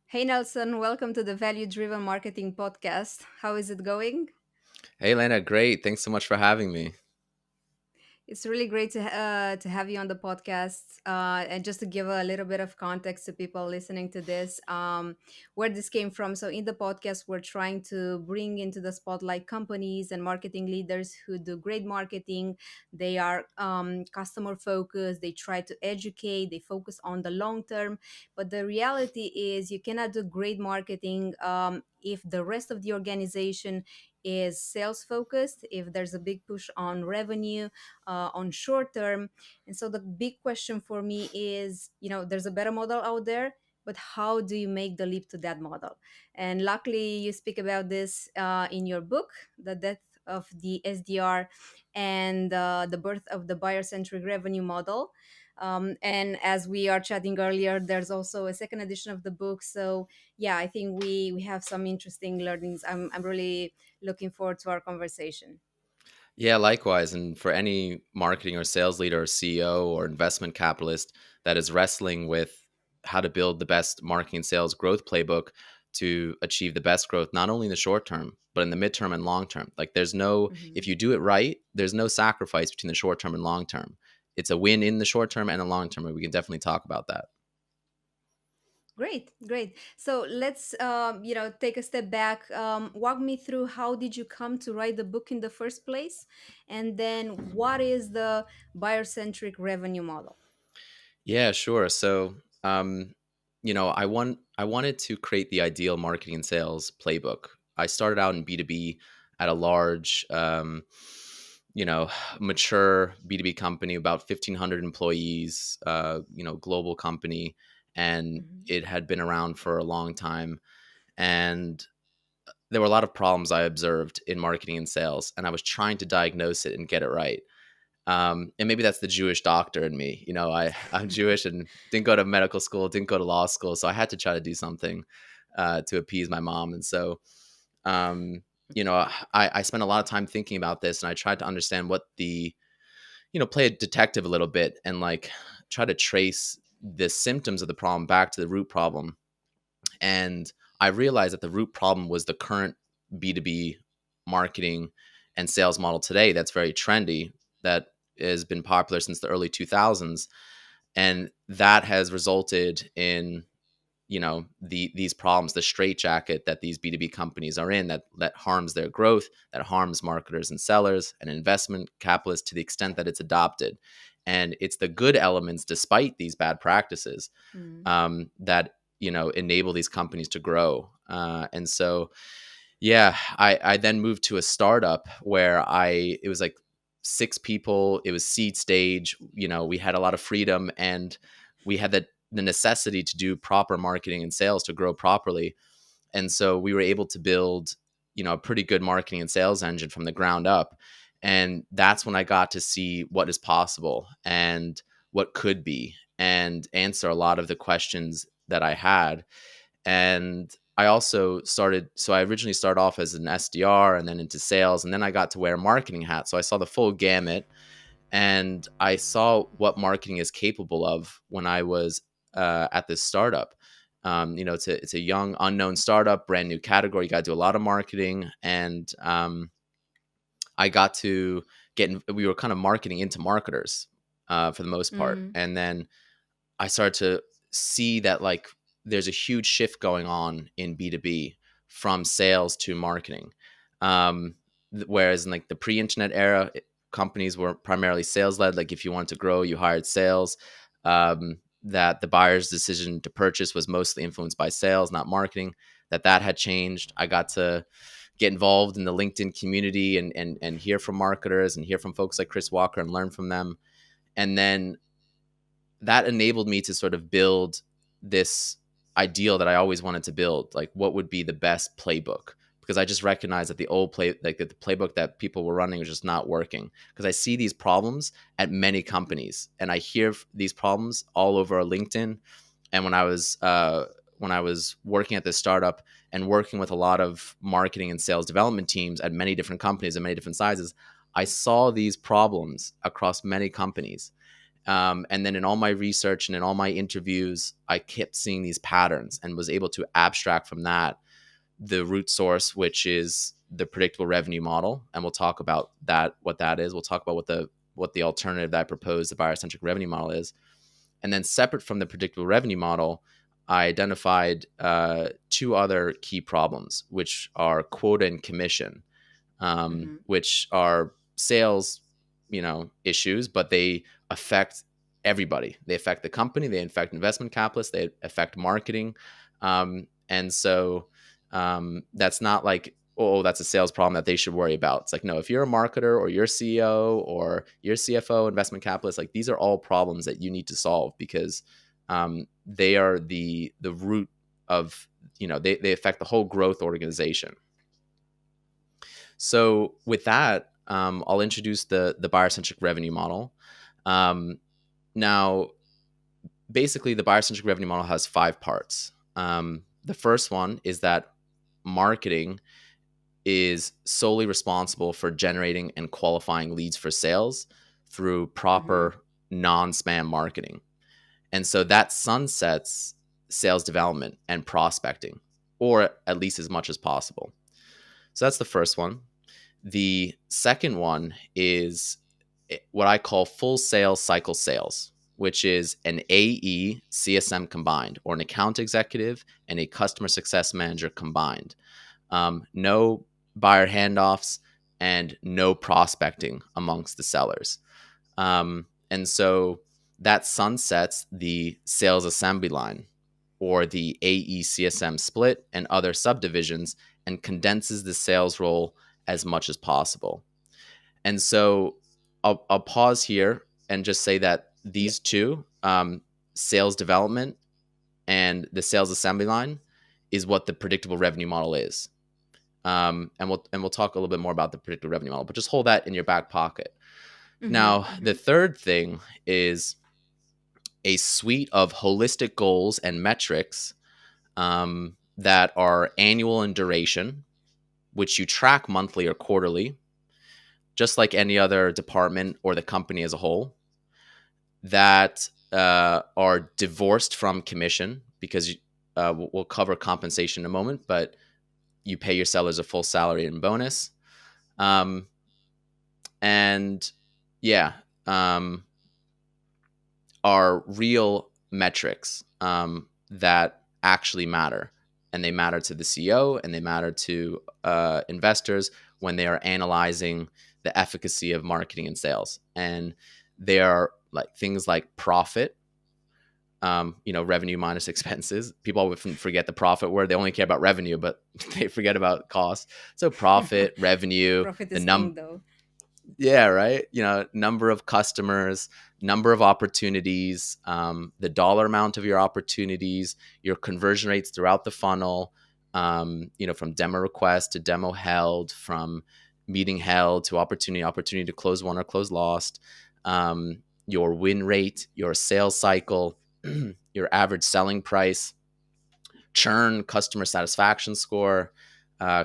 Hey Nelson, welcome to the Value Driven Marketing Podcast. How is it going? Hey, Lena, great. Thanks so much for having me. It's really great to have you on the podcast. And just to give a little bit of context to people listening to this, where this came from. So, in the podcast, we're trying to bring into the spotlight companies and marketing leaders who do great marketing. They are customer focused, they try to educate, they focus on the long term. But the reality is, you cannot do great marketing if the rest of the organization is sales focused, if there's a big push on revenue on short term. And so the big question for me is, there's a better model out there, but how do you make the leap to that model? And luckily, you speak about this in your book, The Death of the SDR and the Birth of the Buyer Centric Revenue Model. And as we are chatting earlier, there's also a second edition of the book. So yeah, I think we have some interesting learnings. I'm really looking forward to our conversation. Yeah, likewise. And for any marketing or sales leader or CEO or investment capitalist that is wrestling with how to build the best marketing and sales growth playbook to achieve the best growth, not only in the short term, but in the midterm and long term. Like if Mhm. you do it right, there's no sacrifice between the short term and long term. It's a win in the short term and the long term. And we can definitely talk about that. Great, great. So let's take a step back. Walk me through how did you come to write the book in the first place, and then what is the buyer centric revenue model? Yeah, sure. I wanted to create the ideal marketing and sales playbook. I started out in B2B at a large, you know, mature B2B company, about 1,500 employees, global company, and Mhm. it had been around for a long time. And there were a lot of problems I observed in marketing and sales, and I was trying to diagnose it and get it right. And maybe that's the Jewish doctor in me. I'm Jewish and didn't go to medical school, didn't go to law school, so I had to try to do something to appease my mom. And so, um, I spent a lot of time thinking about this, and I tried to understand play a detective a little bit and like try to trace the symptoms of the problem back to the root problem. And I realized that the root problem was the current B2B marketing and sales model today that's very trendy, that has been popular since the early 2000s. And that has resulted in, these problems, the straitjacket that these B2B companies are in, that harms their growth, that harms marketers and sellers and investment capitalists to the extent that it's adopted. And it's the good elements, despite these bad practices, Mhm. that enable these companies to grow. And so, yeah, I then moved to a startup where it was like 6 people. It was seed stage. We had a lot of freedom, and we had the necessity to do proper marketing and sales to grow properly. And so we were able to build, a pretty good marketing and sales engine from the ground up. And that's when I got to see what is possible and what could be, and answer a lot of the questions that I had. And I originally started off as an SDR and then into sales. And then I got to wear a marketing hat. So I saw the full gamut, and I saw what marketing is capable of when I was at this startup. It's a young, unknown startup, brand new category. You got to do a lot of marketing, and I got to we were kind of marketing into marketers for the most part, Mhm. and then I started to see that like there's a huge shift going on in B2B from sales to marketing. Whereas in like the pre-internet era, companies were primarily sales led. Like if you wanted to grow, you hired sales. That the buyer's decision to purchase was mostly influenced by sales, not marketing. That had changed. I got to get involved in the LinkedIn community and hear from marketers and hear from folks like Chris Walker and learn from them. And then that enabled me to sort of build this ideal that I always wanted to build. Like, what would be the best playbook? Because I just recognized that the playbook that people were running was just not working. Because I see these problems at many companies, and I hear these problems all over LinkedIn. And when I was working at this startup and working with a lot of marketing and sales development teams at many different companies and many different sizes, I saw these problems across many companies, And then in all my research and in all my interviews, I kept seeing these patterns and was able to abstract from that the root source, which is the predictable revenue model. And we'll talk about that, what that is. We'll talk about what the alternative that I propose, the buyer centric revenue model, is. And then separate from the predictable revenue model, I identified two other key problems, which are quota and commission, Mm-hmm. which are sales, issues, but they affect everybody. They affect the company, they affect investment capitalists, they affect marketing. And so that's not like, oh, that's a sales problem that they should worry about. It's like, no, if you're a marketer or you're a CEO or you're a CFO, investment capitalist, like these are all problems that you need to solve because they are the root of, they affect the whole growth organization. So with that, I'll introduce the buyer centric revenue model. Um, Now, basically, the buyer centric revenue model has five parts. The first one is that marketing is solely responsible for generating and qualifying leads for sales through Mm-hmm. proper non-spam marketing. And so that sunsets sales development and prospecting, or at least as much as possible. So that's the first one. The second one is what I call full sales cycle sales, which is an AE CSM combined, or an account executive and a customer success manager combined. No buyer handoffs and no prospecting amongst the sellers. And so that sunsets the sales assembly line or the AE CSM split and other subdivisions and condenses the sales role as much as possible. And so I'll pause here and just say that Yeah. these two, sales development and the sales assembly line, is what the predictable revenue model is. And we'll talk a little bit more about the predictable revenue model, but just hold that in your back pocket. Mm-hmm. Now, the Mm-hmm. third thing is a suite of holistic goals and metrics that are annual in duration, which you track monthly or quarterly, just like any other department or the company as a whole, that are divorced from commission because we'll cover compensation in a moment, but you pay your sellers a full salary and bonus. Um, and yeah, um, are real metrics that actually matter. And they matter to the CEO and they matter to investors when they are analyzing the efficacy of marketing and sales. And they are like things like profit, revenue minus expenses. People often forget the profit word. They only care about revenue, but they forget about cost. So profit, revenue, Profit the is king, though. yeah, right. Number of customers, number of opportunities, the dollar amount of your opportunities, your conversion rates throughout the funnel, from demo request to demo held, from meeting held to opportunity to close won or close lost, your win rate, your sales cycle, your average selling price, churn, customer satisfaction score,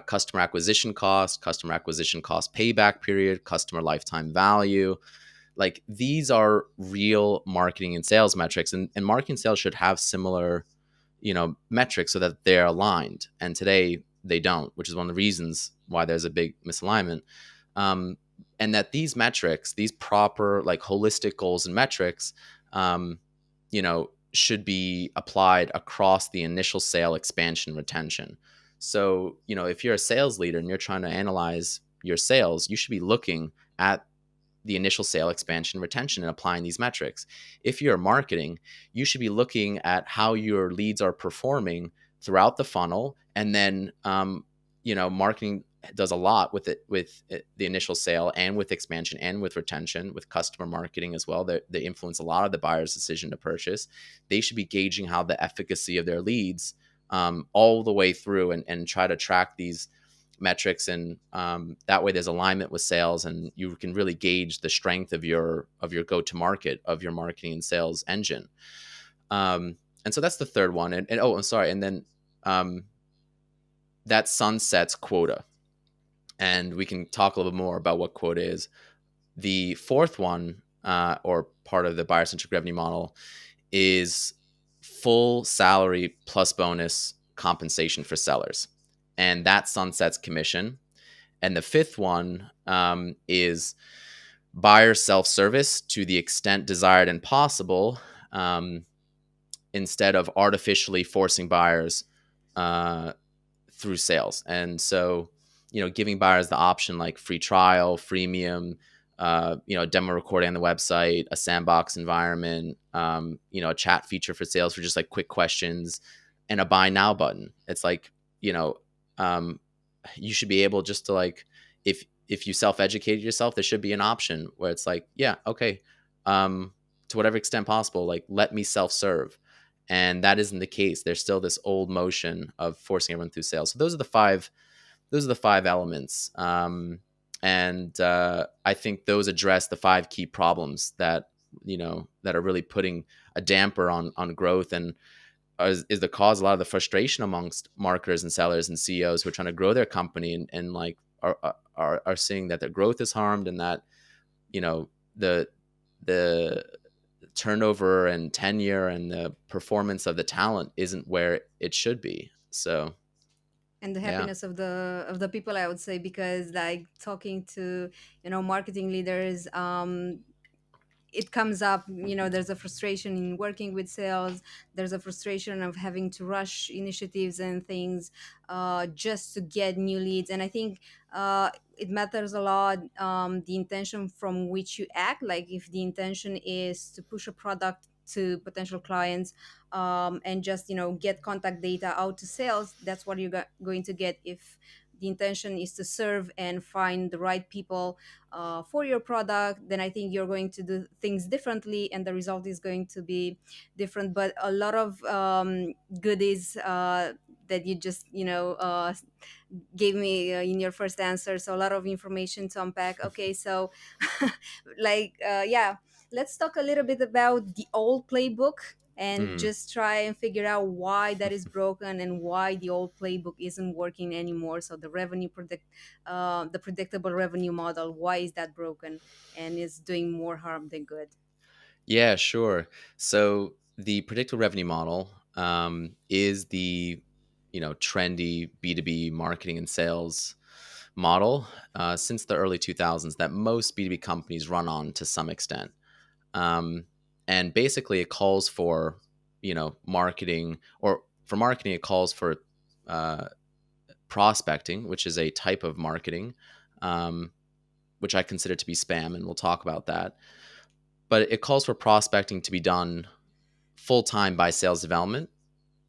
customer acquisition cost payback period, customer lifetime value. Like these are real marketing and sales metrics, and marketing and sales should have similar, metrics so that they're aligned. And today they don't, which is one of the reasons why there's a big misalignment. Um, and that these metrics, these proper like holistic goals and metrics, should be applied across the initial sale, expansion, retention. So, if you're a sales leader and you're trying to analyze your sales, you should be looking at the initial sale, expansion, retention, and applying these metrics. If you're marketing, you should be looking at how your leads are performing throughout the funnel, and then, marketing does a lot with the initial sale and with expansion and with retention, with customer marketing as well. They influence a lot of the buyer's decision to purchase. They should be gauging how the efficacy of their leads, all the way through, and try to track these metrics, and that way there's alignment with sales, and you can really gauge the strength of your go to market, of your marketing and sales engine. And so that's the third one. And oh, I'm sorry. And then that sunsets quota, and we can talk a little bit more about what quota is. The fourth one or part of the Buyer Centric Revenue Model, is full salary plus bonus compensation for sellers, and that sunsets commission. And the fifth one is buyer self service to the extent desired and possible, um, instead of artificially forcing buyers uh, through sales. And so, giving buyers the option like free trial, freemium, demo recording on the website, a sandbox environment, a chat feature for sales for just like quick questions, and a buy now button. It's like, you know, um, you should be able just to like, if you self-educated yourself, there should be an option where it's like, yeah, okay, um, to whatever extent possible, like let me self-serve. And that isn't the case. There's still this old motion of forcing everyone through sales. So those are the five elements, and I think those address the five key problems that are really putting a damper on growth, and is the cause a lot of the frustration amongst marketers and sellers and CEOs who are trying to grow their company, and like are seeing that their growth is harmed, and that the the turnover and tenure and the performance of the talent isn't where it should be. So And the yeah. happiness of the people, I would say, because like talking to marketing leaders, it comes up, there's a frustration in working with sales. There's a frustration of having to rush initiatives and things, just to get new leads. And I think it matters a lot, the intention from which you act. Like if the intention is to push a product to potential clients, and just get contact data out to sales, that's what you're going to get. If the intention is to serve and find the right people for your product, then I think you're going to do things differently, and the result is going to be different. But a lot of goodies that you just gave me in your first answer. So a lot of information to unpack. Okay, so like yeah, let's talk a little bit about the old playbook and Mm. just try and figure out why that is broken and why the old playbook isn't working anymore. So the predictable revenue model, why is that broken and is doing more harm than good? Yeah, sure. So the predictable revenue model is the trendy B2B marketing and sales model since the early 2000s that most B2B companies run on to some extent. Um, and basically, it calls for marketing, or for marketing, it calls for uh, prospecting, which is a type of marketing, um, which I consider to be spam, and we'll talk about that. But it calls for prospecting to be done full time by sales development,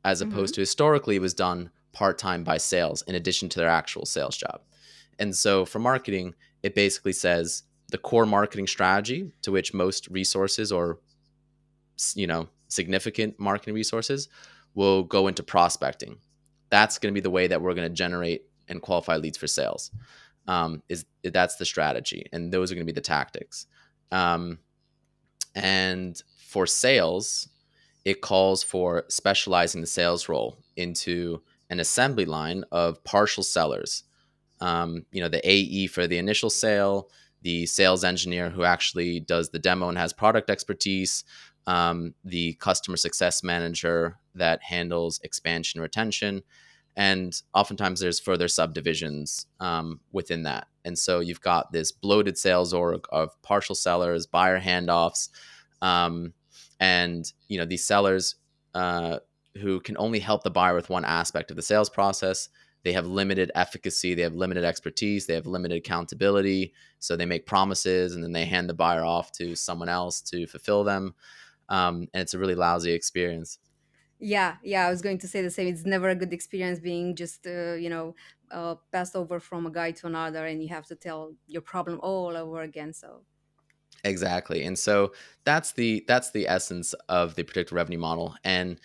as Mm-hmm. opposed to historically it was done part time by sales in addition to their actual sales job. And so for marketing, it basically says the core marketing strategy to which most resources, or significant marketing resources, will go into prospecting. That's going to be the way that we're going to generate and qualify leads for sales. Is That's the strategy, and those are going to be the tactics. Um, and for sales, it calls for specializing the sales role into an assembly line of partial sellers. The AE for the initial sale, the sales engineer who actually does the demo and has product expertise, the customer success manager that handles expansion retention. And oftentimes there's further subdivisions within that. And so you've got this bloated sales org of partial sellers, buyer handoffs, um, and these sellers uh, who can only help the buyer with one aspect of the sales process. They have limited efficacy, they have limited expertise, they have limited accountability. So they make promises and then they hand the buyer off to someone else to fulfill them, and it's a really lousy experience. Yeah, yeah, I was going to say the same. It's never a good experience being just passed over from a guy to another, and you have to tell your problem all over again. So Exactly. And so that's the essence of the predictive revenue model, and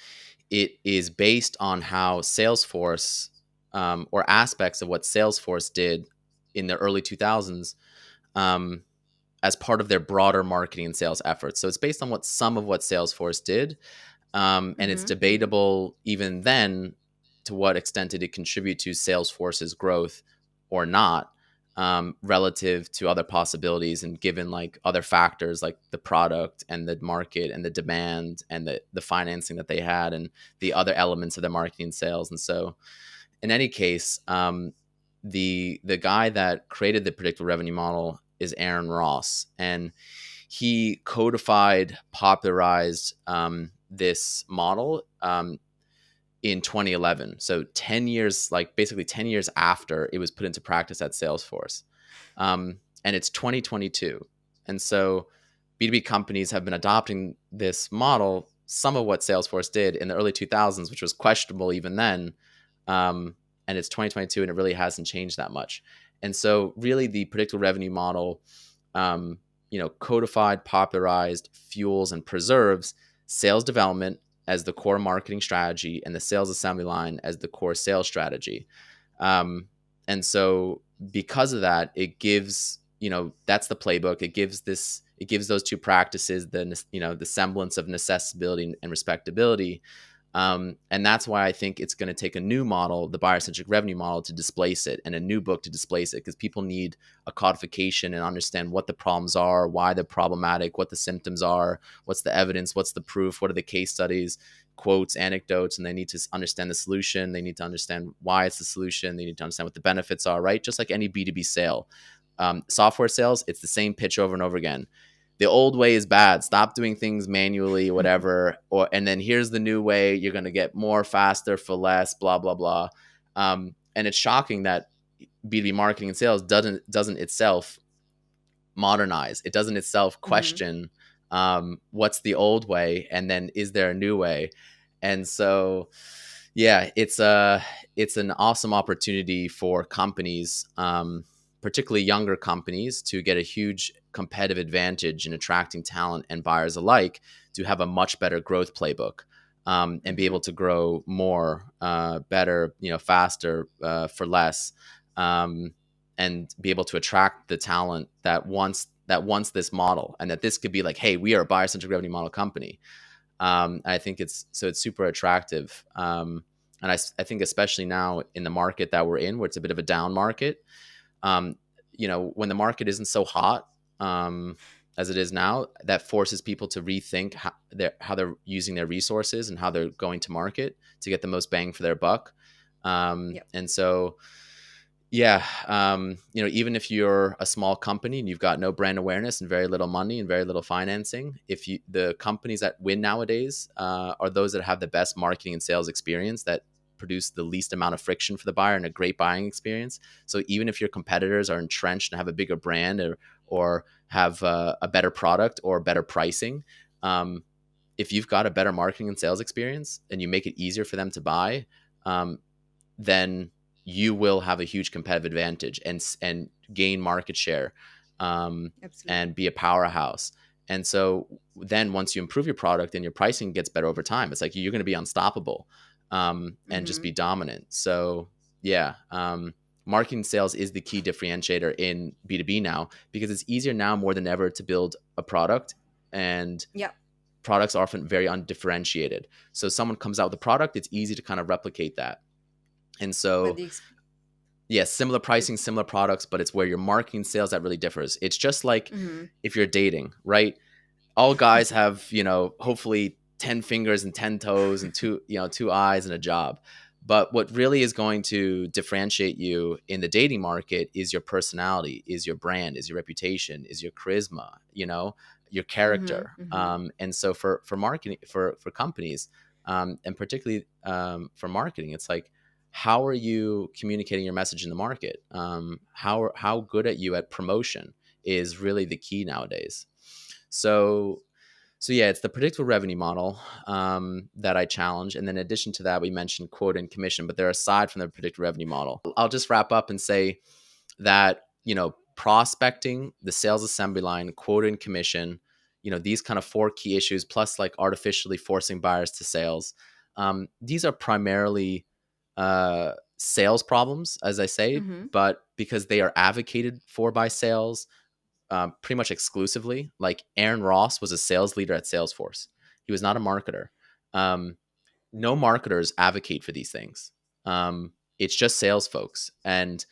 it is based on how Salesforce, or aspects of what Salesforce did in the early 2000s, um, as part of their broader marketing and sales efforts. So it's based on some of what Salesforce did, and it's mm-hmm. debatable even then to what extent did it contribute to Salesforce's growth or not. relative to other possibilities, and given like other factors like the product and the market and the demand and the financing that they had and the other elements of their marketing and sales. And so in any case, the guy that created the predictive revenue model is Aaron Ross, and he codified, popularized this model in 2011. So 10 years, like basically 10 years after it was put into practice at Salesforce. And it's 2022. And so B2B companies have been adopting this model, some of what Salesforce did in the early 2000s, which was questionable even then. And it's 2022 and it really hasn't changed that much. And so really the predictable revenue model, codified, popularized, fuels and preserves sales development as the core marketing strategy and the sales assembly line as the core sales strategy. And so because of that, it gives, that's the playbook. It gives those two practices the semblance of necessity and respectability. And that's why I think it's going to take a new model, the buyer centric revenue model, to displace it, and a new book to displace it, because people need a codification and understand what the problems are, why they're problematic, what the symptoms are, what's the evidence, what's the proof, what are the case studies, quotes, anecdotes, and they need to understand the solution. They need to understand why it's the solution. They need to understand what the benefits are, right? Just like any B2B sale. Software sales, it's the same pitch over and over again. The old way is bad. Stop doing things manually, whatever. And then here's the new way. You're going to get more faster for less, blah, blah, blah. And it's shocking that B2B marketing and sales doesn't itself modernize. It doesn't itself Hmm. question what's the old way, and then is there a new way? And so, yeah, it's an awesome opportunity for companies, particularly younger companies, to get a huge competitive advantage in attracting talent and buyers alike, to have a much better growth playbook, and be Hmm. able to grow more, better, faster, for less, um, and be able to attract the talent that wants this model, and that this could be like, hey, we are a buyer centric revenue model company. I think it's super attractive. And I think especially now in the market that we're in, where it's a bit of a down market, um, when the market isn't so hot, as it is now, that forces people to rethink how they're using their resources and how they're going to market to get the most bang for their buck. Yep. And so, yeah, even if you're a small company and you've got no brand awareness and very little money and very little financing, the companies that win nowadays are those that have the best marketing and sales experience, that produce the least amount of friction for the buyer and a great buying experience. So even if your competitors are entrenched and have a bigger brand, or have a better product or better pricing, um, if you've got a better marketing and sales experience and you make it easier for them to buy, um, then you will have a huge competitive advantage and gain market share, Absolutely. and be a powerhouse. And so then once you improve your product and your pricing gets better over time, it's like you're going to be unstoppable, and just Hmm. be dominant. So yeah, marketing sales is the key differentiator in B2B now, because it's easier now more than ever to build a product, and Yep. products are often very undifferentiated. So someone comes out with a product, it's easy to kind of replicate that. And But so, the yeah, similar pricing, similar products, but it's where your marketing sales that really differs. It's just like Mhm. if you're dating, right? All guys have, hopefully 10 fingers and 10 toes and two eyes and a job. But what really is going to differentiate you in the dating market is your personality, is your brand, is your reputation, is your charisma, your Mhm. character. Mhm. And so for marketing, for companies, and particularly, for marketing, it's like, how are you communicating your message in the market? How good are you at promotion is really the key nowadays. So, yeah, it's the predictable revenue model, that I challenge, and then in addition to that, we mentioned quota and commission, but they're aside from the predictable revenue model. I'll just wrap up and say that, prospecting, the sales assembly line, quota and commission, these kind of four key issues, plus like artificially forcing buyers to sales. These are primarily sales problems, as I say, Mhm. but because they are advocated for by sales, pretty much exclusively. Like Aaron Ross was a sales leader at Salesforce. He was not a marketer. No marketers advocate for these things. It's just sales folks, and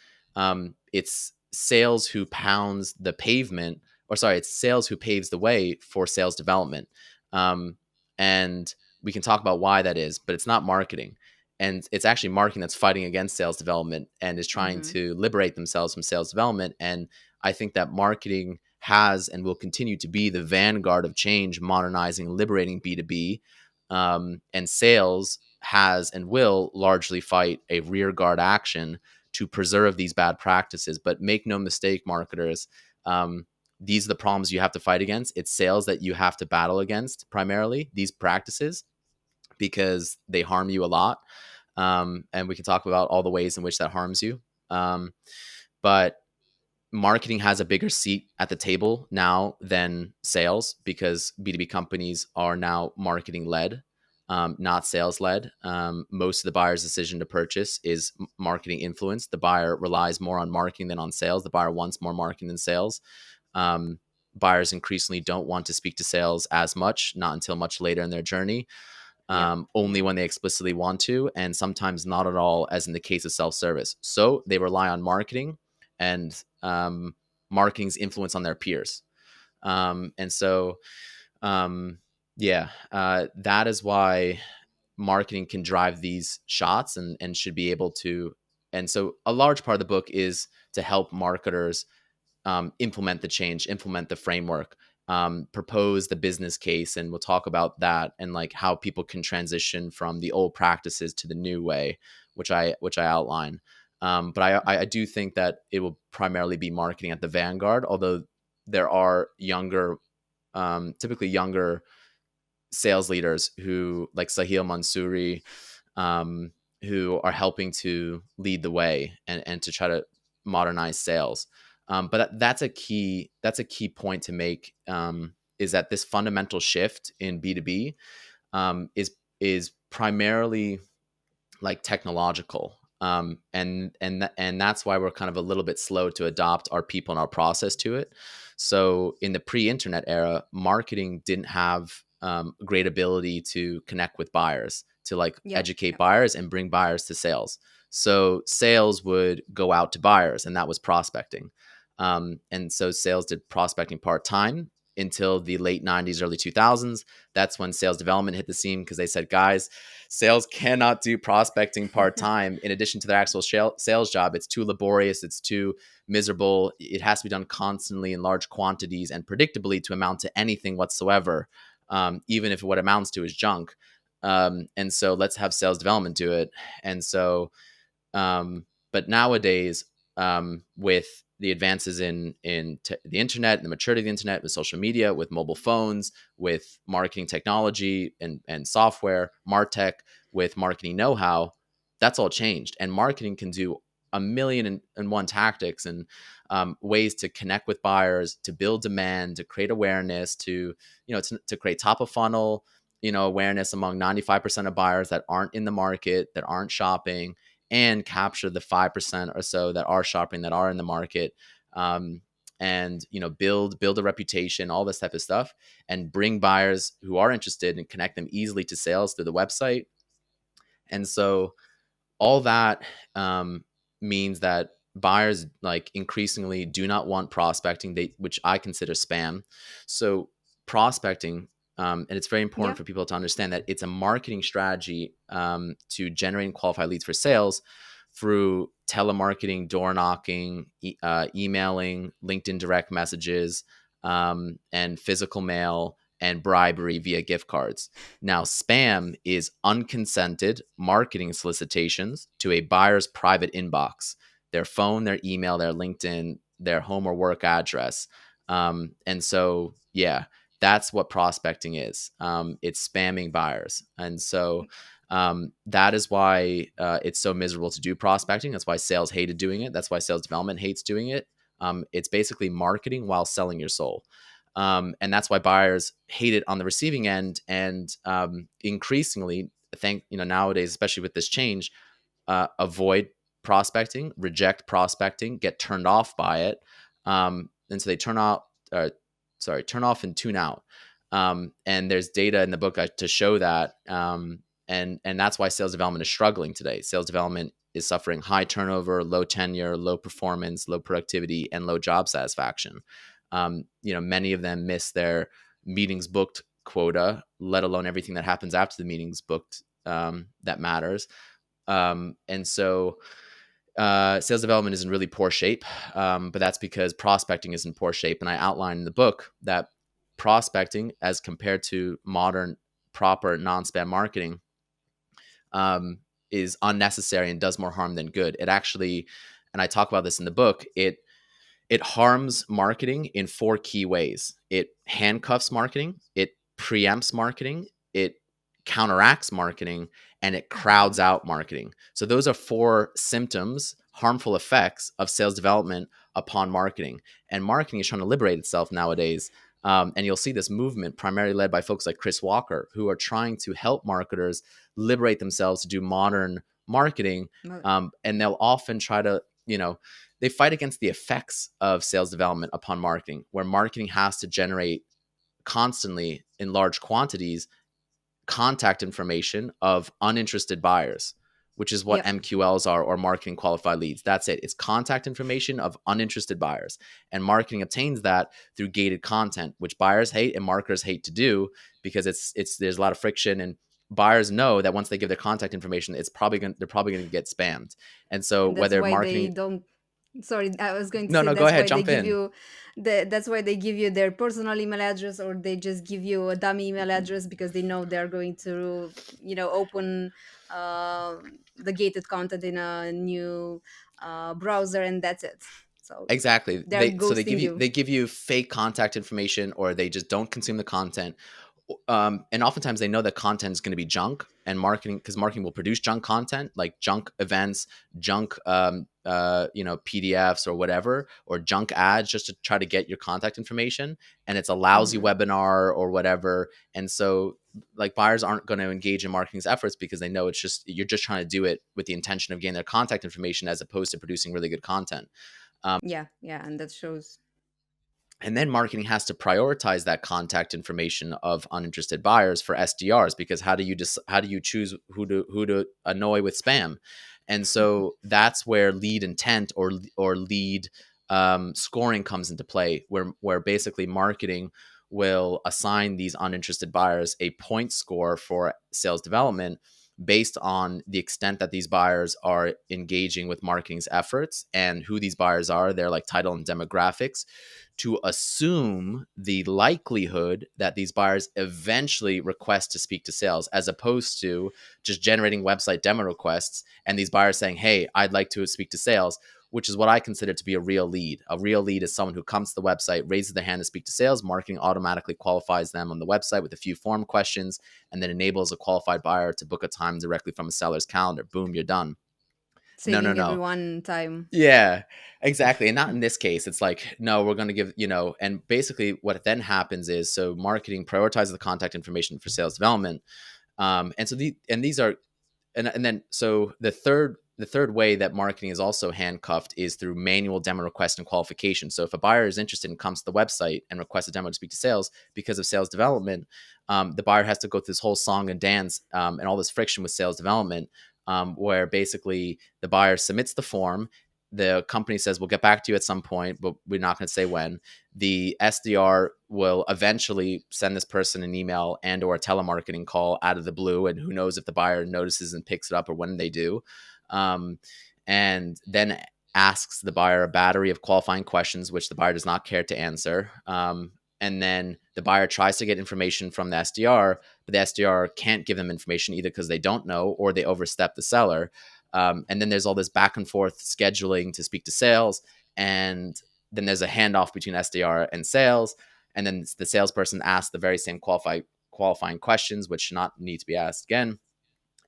it's sales who pounds the pavement, or sorry, it's sales who paves the way for sales development. Um, and we can talk about why that is, but it's not marketing. And it's actually marketing that's fighting against sales development and is trying Mm-hmm. to liberate themselves from sales development. And I think that marketing has and will continue to be the vanguard of change, modernizing, liberating B2B. And sales has and will largely fight a rear guard action to preserve these bad practices. But make no mistake, marketers, these are the problems you have to fight against. It's sales that you have to battle against primarily, these practices, because they harm you a lot. And we can talk about all the ways in which that harms you. But marketing has a bigger seat at the table now than sales, because B2B companies are now marketing led, not sales led. Most of the buyer's decision to purchase is marketing influenced. The buyer relies more on marketing than on sales. The buyer wants more marketing than sales. Um, Buyers increasingly don't want to speak to sales as much, not until much later in their journey, Yep. only Yep. when they explicitly want to, and sometimes not at all, as in the case of self-service. So they rely on marketing and marketing's influence on their peers. And so, um, yeah, that is why marketing can drive these shots and should be able to. And so, a large part of the book is to help marketers implement the change, implement the framework, propose the business case, and we'll talk about that and like how people can transition from the old practices to the new way, which I outline. But I do think that it will primarily be marketing at the vanguard, although there are younger, typically younger sales leaders who like Sahil Mansouri, um, who are helping to lead the way and to try to modernize sales. But that's a key point to make, is that this fundamental shift in B2B is primarily like technological, and that's why we're kind of a little bit slow to adopt our people and our process to it. So in the pre-internet era, marketing didn't have great ability to connect with buyers, to like Yep. educate Yep. buyers and bring buyers to sales. So sales would go out to buyers, and that was prospecting. And so sales did prospecting part-time until the late 90s, early 2000s. That's when sales development hit the scene, because they said, guys, sales cannot do prospecting part-time in addition to their actual sales job. It's too laborious, it's too miserable. It has to be done constantly in large quantities and predictably to amount to anything whatsoever, even if what amounts to is junk. And so let's have sales development do it. And so but nowadays, with the advances in the internet and the maturity of the internet, with social media, with mobile phones, with marketing technology and software, martech, with marketing know-how, that's all changed. And marketing can do a million and one tactics and ways to connect with buyers, to build demand, to create awareness, to create top of funnel, awareness among 95% of buyers that aren't in the market, that aren't shopping, and capture the 5% or so that are shopping, that are in the market, and build a reputation, all this type of stuff, and bring buyers who are interested and connect them easily to sales through the website. And so all that means that buyers like increasingly do not want prospecting, which I consider spam. So prospecting, and it's very important Yep. for people to understand that it's a marketing strategy to generate and qualify leads for sales through telemarketing, door knocking, emailing, LinkedIn direct messages, and physical mail, and bribery via gift cards. Now, spam is unconsented marketing solicitations to a buyer's private inbox, their phone, their email, their LinkedIn, their home or work address. And so, yeah, that's what prospecting is. It's spamming buyers. And so that is why it's so miserable to do prospecting. That's why sales hated doing it. That's why sales development hates doing it. It's basically marketing while selling your soul. And that's why buyers hate it on the receiving end. And increasingly, nowadays, especially with this change, avoid prospecting, reject prospecting, get turned off by it, and so they turn off and tune out. And there's data in the book to show that, and that's why sales development is struggling today. Sales development is suffering high turnover, low tenure, low performance, low productivity, and low job satisfaction. Many of them miss their meetings booked quota, let alone everything that happens after the meetings booked, that matters. And so sales development is in really poor shape, but that's because prospecting is in poor shape. And I outline in the book that prospecting, as compared to modern proper non-spam marketing, is unnecessary and does more harm than good. It actually, and I talk about this in the book, it harms marketing in four key ways. It handcuffs marketing, it preempts marketing, it counteracts marketing, and it crowds out marketing. So those are four symptoms, harmful effects of sales development upon marketing. And marketing is trying to liberate itself nowadays. And you'll see this movement primarily led by folks like Chris Walker, who are trying to help marketers liberate themselves to do modern marketing. Well, And they'll often try to, they fight against the effects of sales development upon marketing, where marketing has to generate constantly in large quantities contact information of uninterested buyers, which is what yep. MQLs are, or marketing qualified leads. That's it. It's contact information of uninterested buyers. And marketing obtains that through gated content, which buyers hate and marketers hate to do, because there's a lot of friction, and buyers know that once they give their contact information, they're probably going to get spammed. And so And that's whether why they marketing don't. Sorry, I was going to No, say no, go that's ahead, why they jump give in. you that's why they give you their personal email address, or they just give you a dummy email address, because they know they're going to, open the gated content in a new browser, and that's it. So Exactly. they're They ghosting you. give you fake contact information, or they just don't consume the content. And oftentimes they know that content is going to be junk, and because marketing will produce junk content, like junk events, junk PDFs or whatever, or junk ads, just to try to get your contact information. And it's a lousy Hmm. webinar or whatever. And so like buyers aren't going to engage in marketing's efforts, because they know you're just trying to do it with the intention of getting their contact information, as opposed to producing really good content. Yeah, yeah, and that shows. And then marketing has to prioritize that contact information of uninterested buyers for SDRs, because how do you choose who to annoy with spam? And so that's where lead intent, or lead scoring comes into play, where basically marketing will assign these uninterested buyers a point score for sales development based on the extent that these buyers are engaging with marketing's efforts, and who these buyers are, their like title and demographics, to assume the likelihood that these buyers eventually request to speak to sales, as opposed to just generating website demo requests and these buyers saying, hey, I'd like to speak to sales, which is what I consider to be a real lead. A real lead is someone who comes to the website, raises their hand to speak to sales. Marketing automatically qualifies them on the website with a few form questions, and then enables a qualified buyer to book a time directly from a seller's calendar. Boom, you're done. No, no, Saving no. everyone time. Yeah, exactly. And not in this case. It's like, no, we're going to give, and basically what then happens is, so marketing prioritizes the contact information for sales development. And so these are, and then, so the third way that marketing is also handcuffed is through manual demo request and qualification. So if a buyer is interested and comes to the website and requests a demo to speak to sales, because of sales development, the buyer has to go through this whole song and dance, and all this friction with sales development, where basically the buyer submits the form. The company says, we'll get back to you at some point, but we're not going to say when. The SDR will eventually send this person an email and or a telemarketing call out of the blue, and who knows if the buyer notices and picks it up, or when they do. um, and then asks the buyer a battery of qualifying questions, which the buyer does not care to answer. And then the buyer tries to get information from the SDR, but the SDR can't give them information, either because they don't know or they overstep the seller. And then there's all this back and forth scheduling to speak to sales. And then there's a handoff between SDR and sales. And then the salesperson asks the very same qualifying questions, which should not need to be asked again.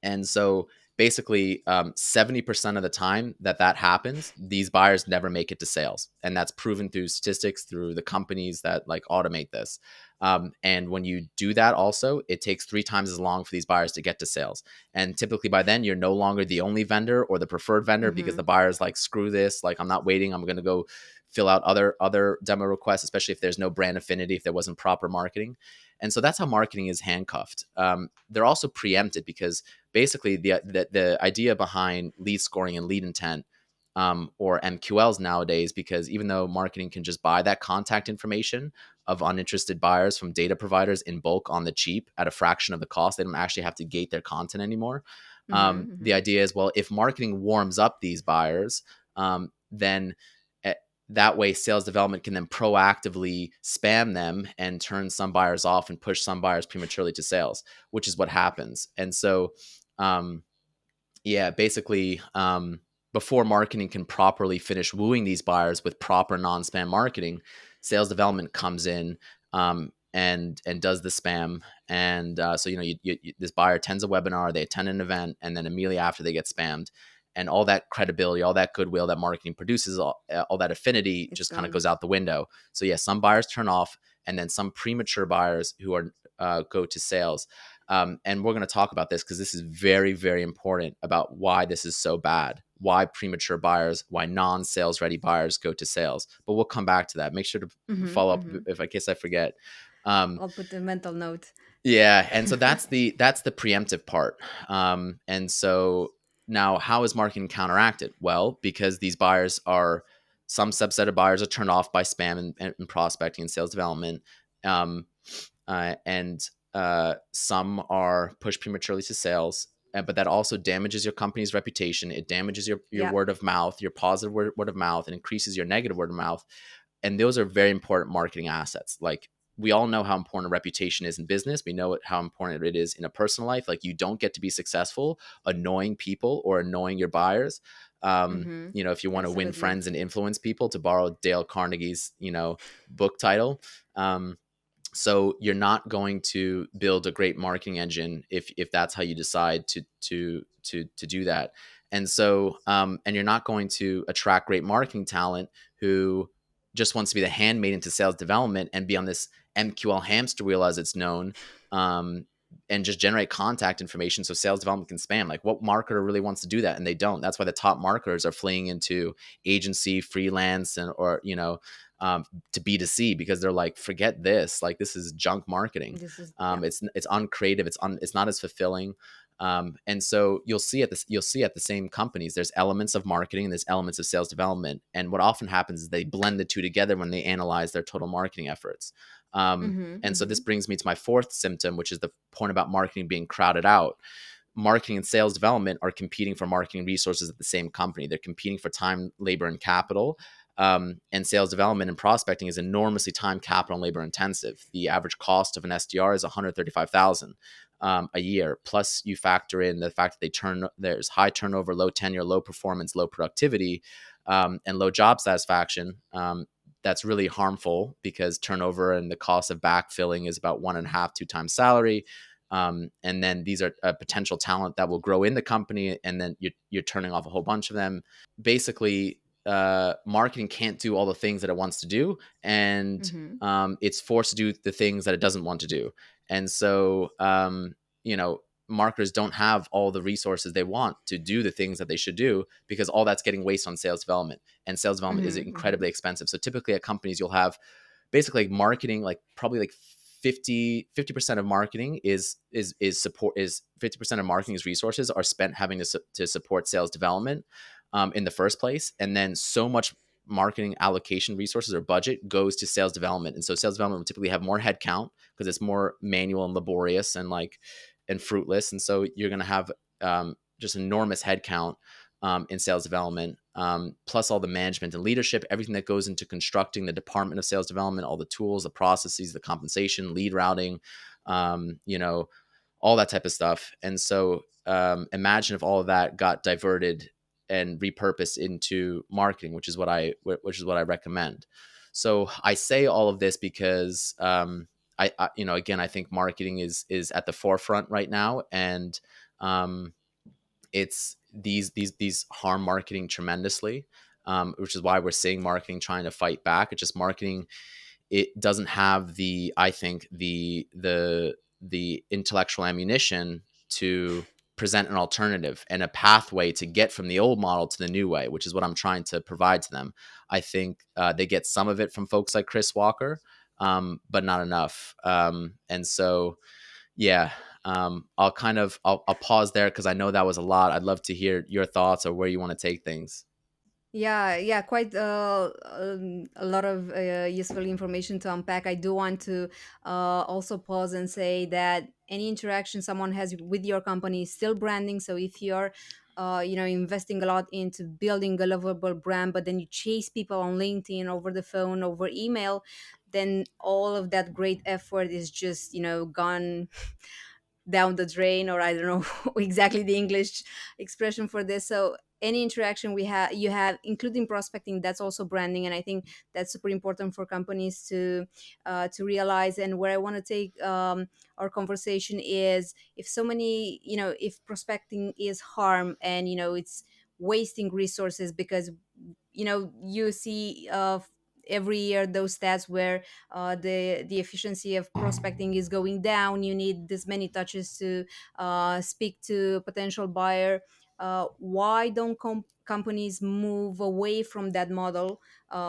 And so basically, 70% of the time that happens, these buyers never make it to sales. And that's proven through statistics, through the companies that like automate this. And when you do that, also, it takes 3 times as long for these buyers to get to sales. And typically by then, you're no longer the only vendor or the preferred vendor, because Mm-hmm. the buyer's like, screw this, like, I'm not waiting. I'm going to go fill out other demo requests, especially if there's no brand affinity, if there wasn't proper marketing. And so that's how marketing is handcuffed. They're also preempted because basically the idea behind lead scoring and lead intent, or MQLs nowadays, because even though marketing can just buy that contact information of uninterested buyers from data providers in bulk on the cheap at a fraction of the cost, they don't actually have to gate their content anymore. Mm-hmm. The Mm-hmm. idea is, well, if marketing warms up these buyers, then eh, that way sales development can then proactively spam them and turn some buyers off and push some buyers prematurely to sales, which is what happens. And so, um, yeah, basically, before marketing can properly finish wooing these buyers with proper non-spam marketing, sales development comes in, and does the spam. And so, this buyer attends a webinar, they attend an event, and then immediately after, they get spammed. And all that credibility, all that goodwill that marketing produces, all that affinity It's just kind of gone. goes out the window. So yeah, some buyers turn off, and then some premature buyers who are go to sales. And we're going to talk about this because this is very, very important about why this is so bad, why premature buyers, why non-sales ready buyers go to sales. But we'll come back to that. Make sure to Mm-hmm. follow up Mm-hmm. if I case I forget. Um, I'll put a mental note. yeah, and so that's the preemptive part. And so now, how is marketing counteracted? Well, because these buyers are, some subset of buyers are turned off by spam and prospecting and sales development. Um, and some are pushed prematurely to sales. But that also damages your company's reputation. It damages your Yeah. word of mouth, your positive word of mouth, and increases your negative word of mouth. And those are very important marketing assets. Like, we all know how important a reputation is in business. We know how important it is in a personal life. Like, you don't get to be successful annoying people or annoying your buyers. Mm-hmm. If you want to win Absolutely. friends and influence people, to borrow Dale Carnegie's, book title. So you're not going to build a great marketing engine if that's how you decide to do that. And so, and you're not going to attract great marketing talent who just wants to be the handmaid into sales development and be on this MQL hamster wheel, as it's known, um, and just generate contact information so sales development can spam. Like, what marketer really wants to do that? And they don't. That's why the top marketers are fleeing into agency, freelance, and or to B2C, because they're like, forget this. Like, this is junk marketing. This is, yeah. It's uncreative. It's not as fulfilling. And so you'll see at the same companies, there's elements of marketing and there's elements of sales development. And what often happens is they blend the two together when they analyze their total marketing efforts. Mm-hmm. And so Mm-hmm. this brings me to my fourth symptom, which is the point about marketing being crowded out. Marketing and sales development are competing for marketing resources at the same company. They're competing for time, labor, and capital. And sales development and prospecting is enormously time, capital, and labor intensive. The average cost of an SDR is 135,000 a year. Plus, you factor in the fact that there's high turnover, low tenure, low performance, low productivity, and low job satisfaction. That's really harmful because turnover and the cost of backfilling is about 1.5, 2 times salary. And then these are a potential talent that will grow in the company, and then you're turning off a whole bunch of them. Basically, marketing can't do all the things that it wants to do, and Mm-hmm. it's forced to do the things that it doesn't want to do. And so, marketers don't have all the resources they want to do the things that they should do, because all that's getting wasted on sales development, and sales development is Mm-hmm. Mm-hmm. incredibly expensive. So typically at companies, you'll have basically like marketing, like probably like 50% of marketing is support, is 50% of marketing's resources are spent having to support sales development in the first place. And then so much marketing allocation resources or budget goes to sales development. And so sales development will typically have more headcount because it's more manual and laborious and fruitless. And so you're going to have just enormous headcount in sales development, plus all the management and leadership, everything that goes into constructing the department of sales development, all the tools, the processes, the compensation, lead routing, um, you know, all that type of stuff. And so imagine if all of that got diverted and repurposed into marketing, which is what I recommend. So I say all of this because again, I think marketing is at the forefront right now, and um, it's these harm marketing tremendously, which is why we're seeing marketing trying to fight back. It's just marketing it doesn't have the, I think, the intellectual ammunition to present an alternative and a pathway to get from the old model to the new way, which is what I'm trying to provide to them. I think they get some of it from folks like Chris Walker, but not enough. And so, yeah, I'll pause there because I know that was a lot. I'd love to hear your thoughts or where you want to take things. Yeah, yeah, quite a lot of useful information to unpack. I do want to also pause and say that any interaction someone has with your company is still branding. So if you're, investing a lot into building a lovable brand, but then you chase people on LinkedIn, over the phone, over email, then all of that great effort is just, gone down the drain, or I don't know exactly the English expression for this. So any interaction you have, including prospecting, that's also branding, and I think that's super important for companies to realize. And where I want to take our conversation is, if prospecting is harm, and it's wasting resources, because you see every year those stats where the efficiency of prospecting is going down. You need this many touches to speak to a potential buyer. Why don't companies move away from that model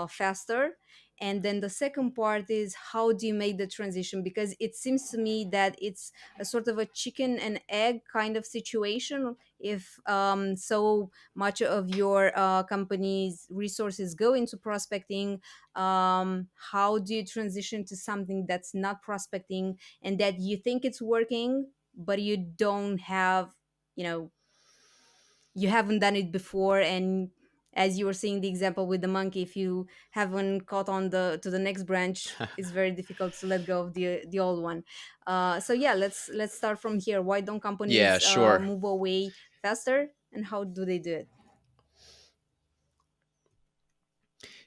faster? And then the second part is, how do you make the transition? Because it seems to me that it's a sort of a chicken and egg kind of situation. If so much of your company's resources go into prospecting, how do you transition to something that's not prospecting, and that you think it's working, but you don't have, you know you haven't done it before? And as you were seeing the example with the monkey, if you haven't caught on to the next branch, it's very difficult to let go of the old one. So yeah, let's start from here. Why don't Yeah, companies sure. move away faster, and how do they do it?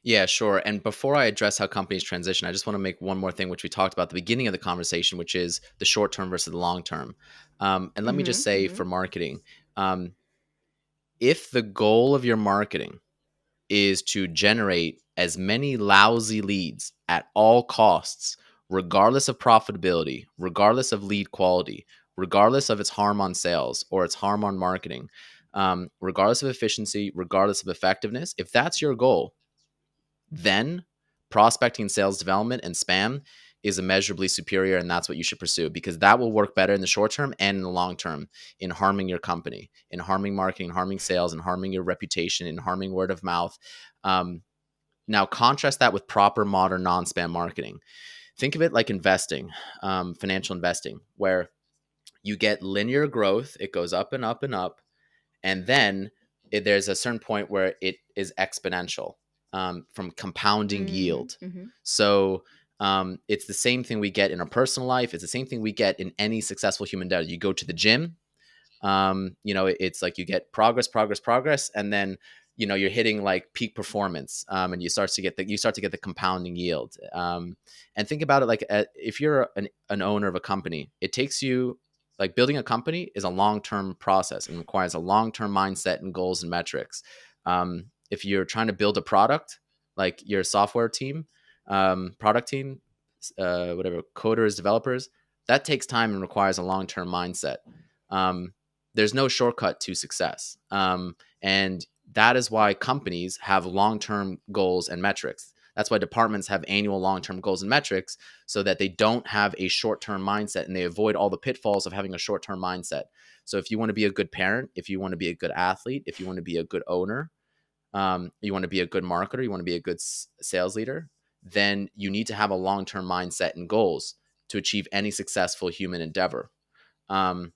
Yeah, sure. And before I address how companies transition, I just want to make one more thing, which we talked about at the beginning of the conversation, which is the short term versus the long term. And let me just Mm-hmm, say mm-hmm. for marketing, um, if the goal of your marketing is to generate as many lousy leads at all costs, regardless of profitability, regardless of lead quality, regardless of its harm on sales or its harm on marketing, regardless of efficiency, regardless of effectiveness, if that's your goal, then prospecting, sales development, and spam is immeasurably superior. And that's what you should pursue, because that will work better in the short term and in the long term in harming your company, in harming marketing, harming sales, and harming your reputation, and harming word of mouth. Um, Now, contrast that with proper modern non spam marketing. Think of it like investing, financial investing, where you get linear growth, it goes up and up and up, and then there's a certain point where it is exponential, from compounding Mm-hmm, yield. mm-hmm. So it's the same thing we get in our personal life. It's the same thing we get in any successful human endeavor. You go to the gym, it's like you get progress, progress, progress, and then you're hitting like peak performance, and you start to get the compounding yield. And think about it like, if you're an owner of a company, it takes you, like, building a company is a long-term process and requires a long-term mindset and goals and metrics. If you're trying to build a product, like your software team, product team, whatever, coders, developers, that takes time and requires a long-term mindset. um, there's no shortcut to success. And that is why companies have long term goals and metrics. That's why departments have annual long term goals and metrics, so that they don't have a short term mindset and they avoid all the pitfalls of having a short term mindset. So, if you want to be a good parent, if you want to be a good athlete, if you want to be a good owner, you want to be a good marketer, you want to be a good sales leader, then you need to have a long term mindset and goals to achieve any successful human endeavor. Um,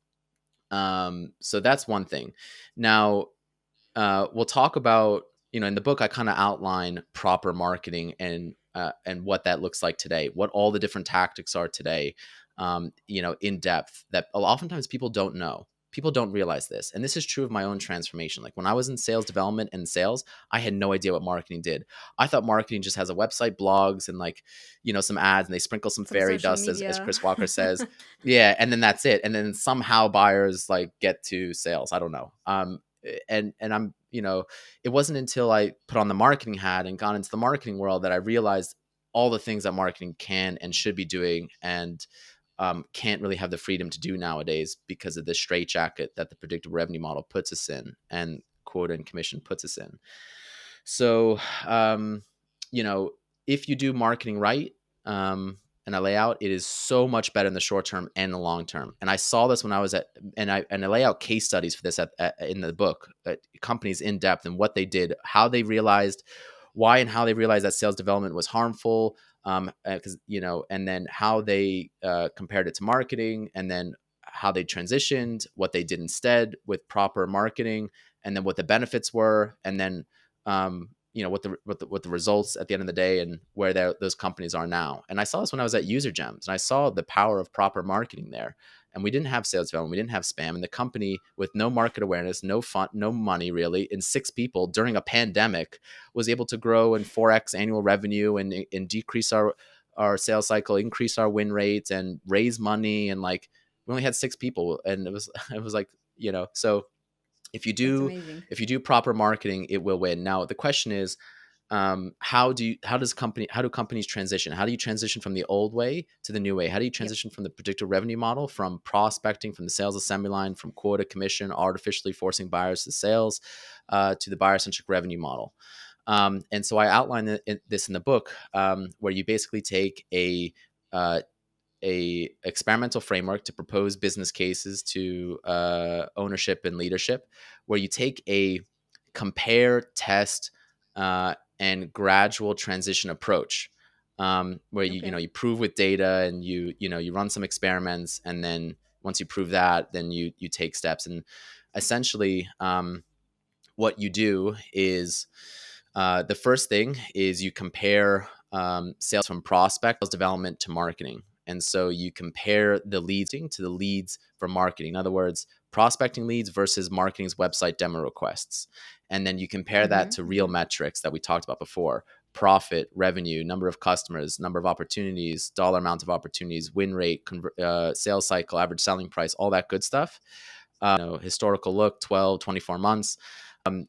so that's one thing. Now, we'll talk about, in the book I kind of outline proper marketing and what that looks like today, what all the different tactics are today, in depth, that oftentimes people don't know. People don't realize this. And this is true of my own transformation. Like, when I was in sales development and sales, I had no idea what marketing did. I thought marketing just has a website, blogs, and, like, some ads, and they sprinkle some Some fairy social dust, as media. Chris Walker says. Yeah. And then that's it. And then somehow buyers, like, get to sales. I don't know. And I'm, it wasn't until I put on the marketing hat and got into the marketing world that I realized all the things that marketing can and should be doing, and can't really have the freedom to do nowadays because of the straitjacket that the predictive revenue model puts us in, and quota and commission puts us in. So, you know, if you do marketing right, and I lay out, it is so much better in the short term and the long term. And I saw this when I was at, and I lay out case studies for this in the book, companies in depth and what they did, how they realized why and how they realized that sales development was harmful. Because and then how they compared it to marketing, and then how they transitioned, what they did instead with proper marketing, and then what the benefits were, and then what the results at the end of the day, and where those companies are now. And I saw this when I was at User Gems, and I saw the power of proper marketing there. And we didn't have sales development, we didn't have spam, and the company with no market awareness, no fun, no money really, in 6 people during a pandemic was able to grow and 4x annual revenue, and decrease our sales cycle, increase our win rates, and raise money. And like, we only had 6 people, and it was it was like, so if you That's do amazing. if you do proper marketing, it will win. Now the question is, how do companies transition? How do you transition from the old way to the new way? How do you Yep. transition from the predictive revenue model, from prospecting, from the sales assembly line, from quota commission, artificially forcing buyers to sales, to the buyer centric revenue model? And so I outline this in the book, where you basically take uh, a experimental framework to propose business cases to ownership and leadership, where you take a compare, test, and gradual transition approach, where Okay. you prove with data, and you run some experiments, and then once you prove that, then you take steps. And essentially, what you do is, the first thing is you compare sales from prospect development to marketing. And so you compare the leads to the leads for marketing. In other words, prospecting leads versus marketing's website demo requests. And then you compare that Mm-hmm. to real Mm-hmm. metrics that we talked about before: profit, revenue, number of customers, number of opportunities, dollar amount of opportunities, win rate, sales cycle, average selling price, all that good stuff. Historical look, 12, 24 months, and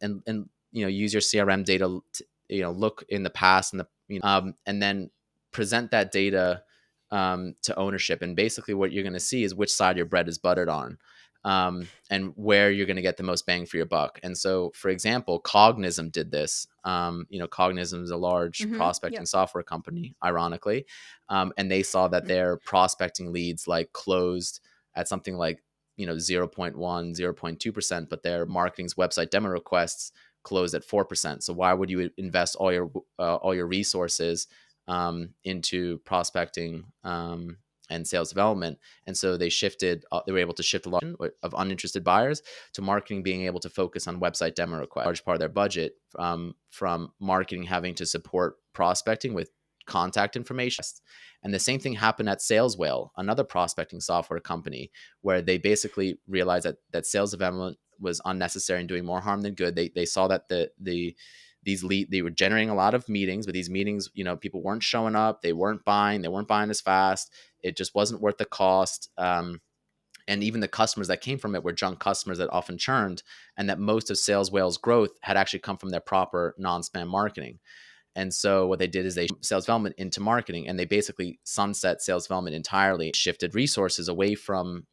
use your CRM data to, look in the past, and then present that data to ownership. And basically what you're going to see is which side your bread is buttered on, and where you're going to get the most bang for your buck. And so, for example, Cognism did this. Cognism is a large Mm-hmm. prospecting Yep. software company, ironically, and they saw that their prospecting leads like closed at something like 0.1, 0.2%, but their marketing's website demo requests closed at 4%. So why would you invest all your resources into prospecting and sales development? And so they were able to shift a lot of uninterested buyers to marketing being able to focus on website demo requests. A large part of their budget, from marketing having to support prospecting with contact information. And the same thing happened at Sales Whale, another prospecting software company, where they basically realized that sales development was unnecessary and doing more harm than good. They saw that they were generating a lot of meetings, but these meetings, people weren't showing up, they weren't buying as fast. It just wasn't worth the cost. And even the customers that came from it were junk customers that often churned, and that most of Sales Whale's growth had actually come from their proper non-spam marketing. And so what they did is they sales development into marketing, and they basically sunset sales development entirely, shifted resources away from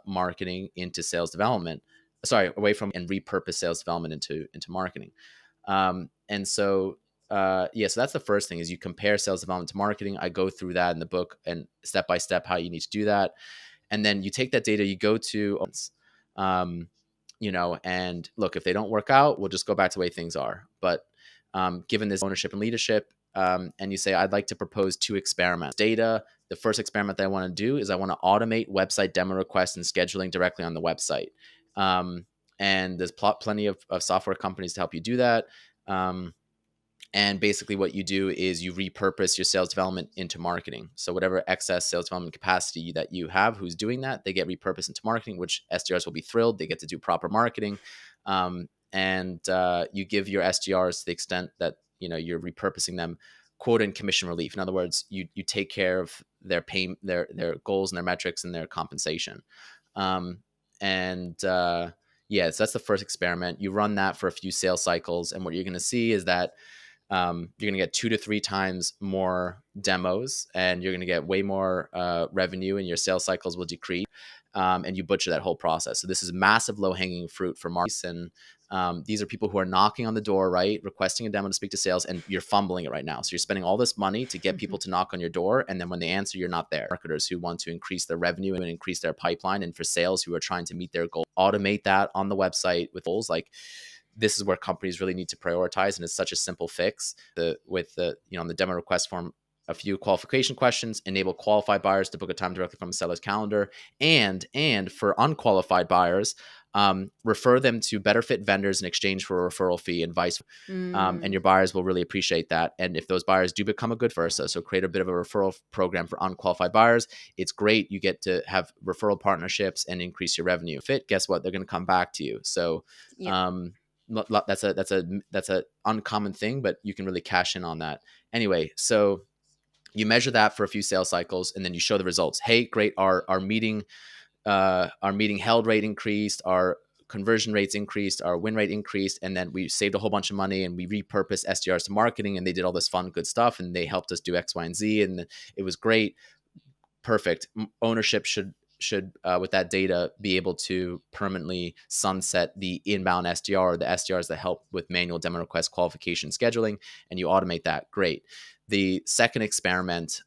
marketing into sales development. Sorry, away from, and repurpose sales development into marketing. And so so that's the first thing, is you compare sales development to marketing. I go through that in the book, and step by step how you need to do that. And then you take that data, you go to, um, and look, if they don't work out, we'll just go back to the way things are. But given this ownership and leadership, and you say, I'd like to propose 2 experiments. Data, the first experiment that I want to do is I want to automate website demo requests and scheduling directly on the website. And there's plenty of software companies to help you do that. And basically what you do is you repurpose your sales development into marketing. So whatever excess sales development capacity that you have, who's doing that, they get repurposed into marketing, which SDRs will be thrilled. They get to do proper marketing. And you give your SDRs, to the extent that you're repurposing them, quota and commission relief. In other words, you take care of their pain, their goals and their metrics and their compensation. Um, and so that's the first experiment. You run that for a few sales cycles, and what you're going to see is that you're going to get 2 to 3 times more demos, and you're going to get way more revenue, and your sales cycles will decrease. And you butcher that whole process. So this is massive low hanging fruit for marketers. And these are people who are knocking on the door, right? Requesting a demo to speak to sales, and you're fumbling it right now. So you're spending all this money to get people to knock on your door. And then when they answer, you're not there. Marketers who want to increase their revenue and increase their pipeline, and for sales who are trying to meet their goals, automate that on the website with goals. Like, this is where companies really need to prioritize, and it's such a simple fix. With the on the demo request form, a few qualification questions, enable qualified buyers to book a time directly from a seller's calendar, and for unqualified buyers, refer them to better fit vendors in exchange for a referral fee, and vice versa. And Mm. your buyers will really appreciate that. And if those buyers do become a good versa, so create a bit of a referral program for unqualified buyers, it's great. You get to have referral partnerships and increase your revenue. Fit, guess what? They're going to come back to you. So Yep. um, that's a uncommon thing, but you can really cash in on that. Anyway, so you measure that for a few sales cycles, and then you show the results. Hey, great, our meeting held rate increased, our conversion rates increased, our win rate increased, and then we saved a whole bunch of money, and we repurposed SDRs to marketing, and they did all this fun, good stuff, and they helped us do X, Y, and Z, and it was great. Perfect. Ownership should with that data be able to permanently sunset the inbound SDR, or the SDRs that help with manual demo request qualification scheduling, and you automate that. Great. The second experiment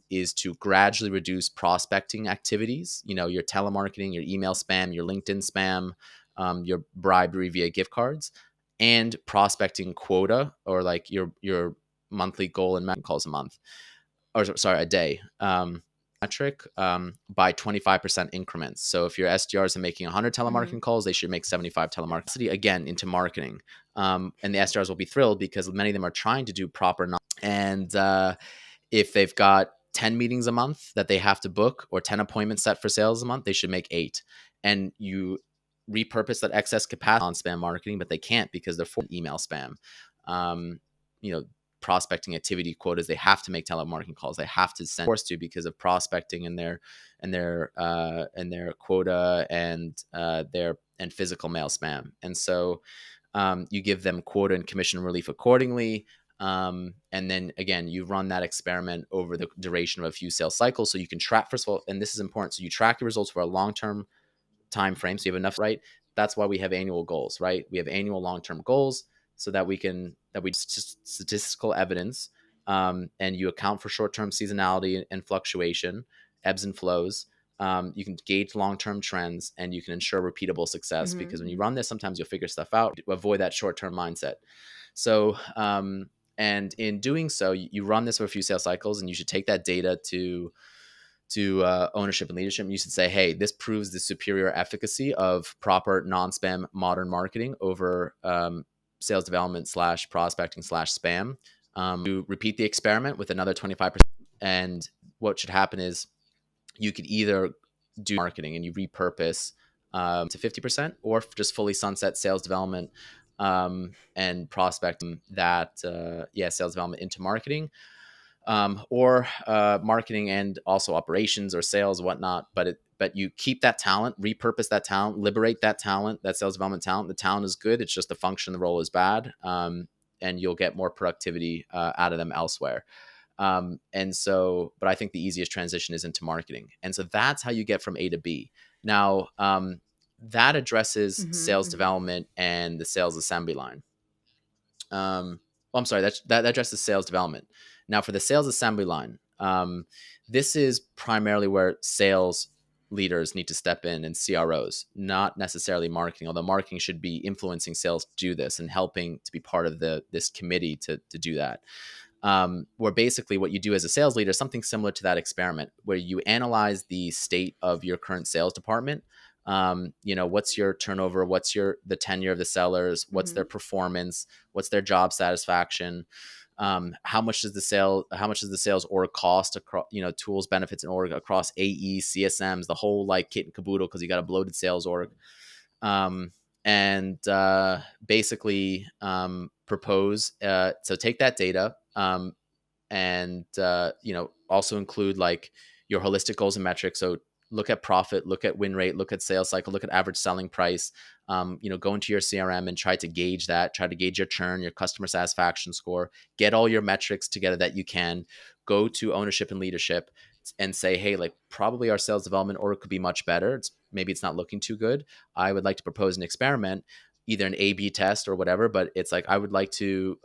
is to gradually reduce prospecting activities. Your telemarketing, your email spam, your LinkedIn spam, your bribery via gift cards, and prospecting quota, or like your monthly goal and calls a month, or sorry, a day. Metric by 25% increments. So if your SDRs are making 100 Mm-hmm. telemarketing calls, they should make 75 telemarketing again into marketing. And the SDRs will be thrilled because many of them are trying to do proper. And if they've got 10 meetings a month that they have to book, or 10 appointments set for sales a month, they should make 8. And you repurpose that excess capacity on spam marketing, but they can't because they're for email spam. Um, you know, Prospecting activity quotas, they have to make telemarketing calls, they have to send, forced to, because of prospecting and their quota, and physical mail spam. And so you give them quota and commission relief accordingly. And then again, you run that experiment over the duration of a few sales cycles, so you can track, first of all, and this is important, so you track your results for a long-term time frame, so you have enough, right? That's why we have annual goals, right? We have annual long-term goals, so that we just statistical evidence, and you account for short-term seasonality and fluctuation, ebbs and flows. You can gauge long-term trends, and you can ensure repeatable success, because when you Mm-hmm. run this, sometimes you'll figure stuff out to avoid that short-term mindset. So and in doing so, you run this for a few sales cycles, and you should take that data to ownership and leadership. And you should say, hey, this proves the superior efficacy of proper non-spam modern marketing over sales development slash prospecting slash spam. You repeat the experiment with another 25%. And what should happen is, you could either do marketing and you repurpose to 50%, or just fully sunset sales development and prospecting sales development into marketing, or marketing and also operations or sales, whatnot. But you keep that talent, repurpose that talent, liberate that talent, that sales development talent. The talent is good. It's just the function of the role is bad. And you'll get more productivity out of them elsewhere. But I think the easiest transition is into marketing. And so that's how you get from A to B. Now, that addresses sales Mm-hmm. development and the sales assembly line. Well, I'm sorry, that addresses sales development. Now, for the sales assembly line, this is primarily where sales leaders need to step in, and CROs, not necessarily marketing, although marketing should be influencing sales to do this and helping to be part of this committee to do that. Where basically what you do as a sales leader is something similar to that experiment, where you analyze the state of your current sales department. What's your turnover? What's the tenure of the sellers? What's Mm-hmm. their performance? What's their job satisfaction? How much does the sales org cost across, tools, benefits, and org across AEs, CSMs, the whole like kit and caboodle, because you got a bloated sales org. And basically propose. So take that data, and also include like your holistic goals and metrics. So look at profit, look at win rate, look at sales cycle, look at average selling price. Go into your CRM and try to gauge that, try to gauge your churn, your customer satisfaction score, get all your metrics together that you can. Go to ownership and leadership and say, hey, like probably our sales development org could be much better. Maybe it's not looking too good. I would like to propose an experiment, either an A/B test or whatever. But it's like I would like to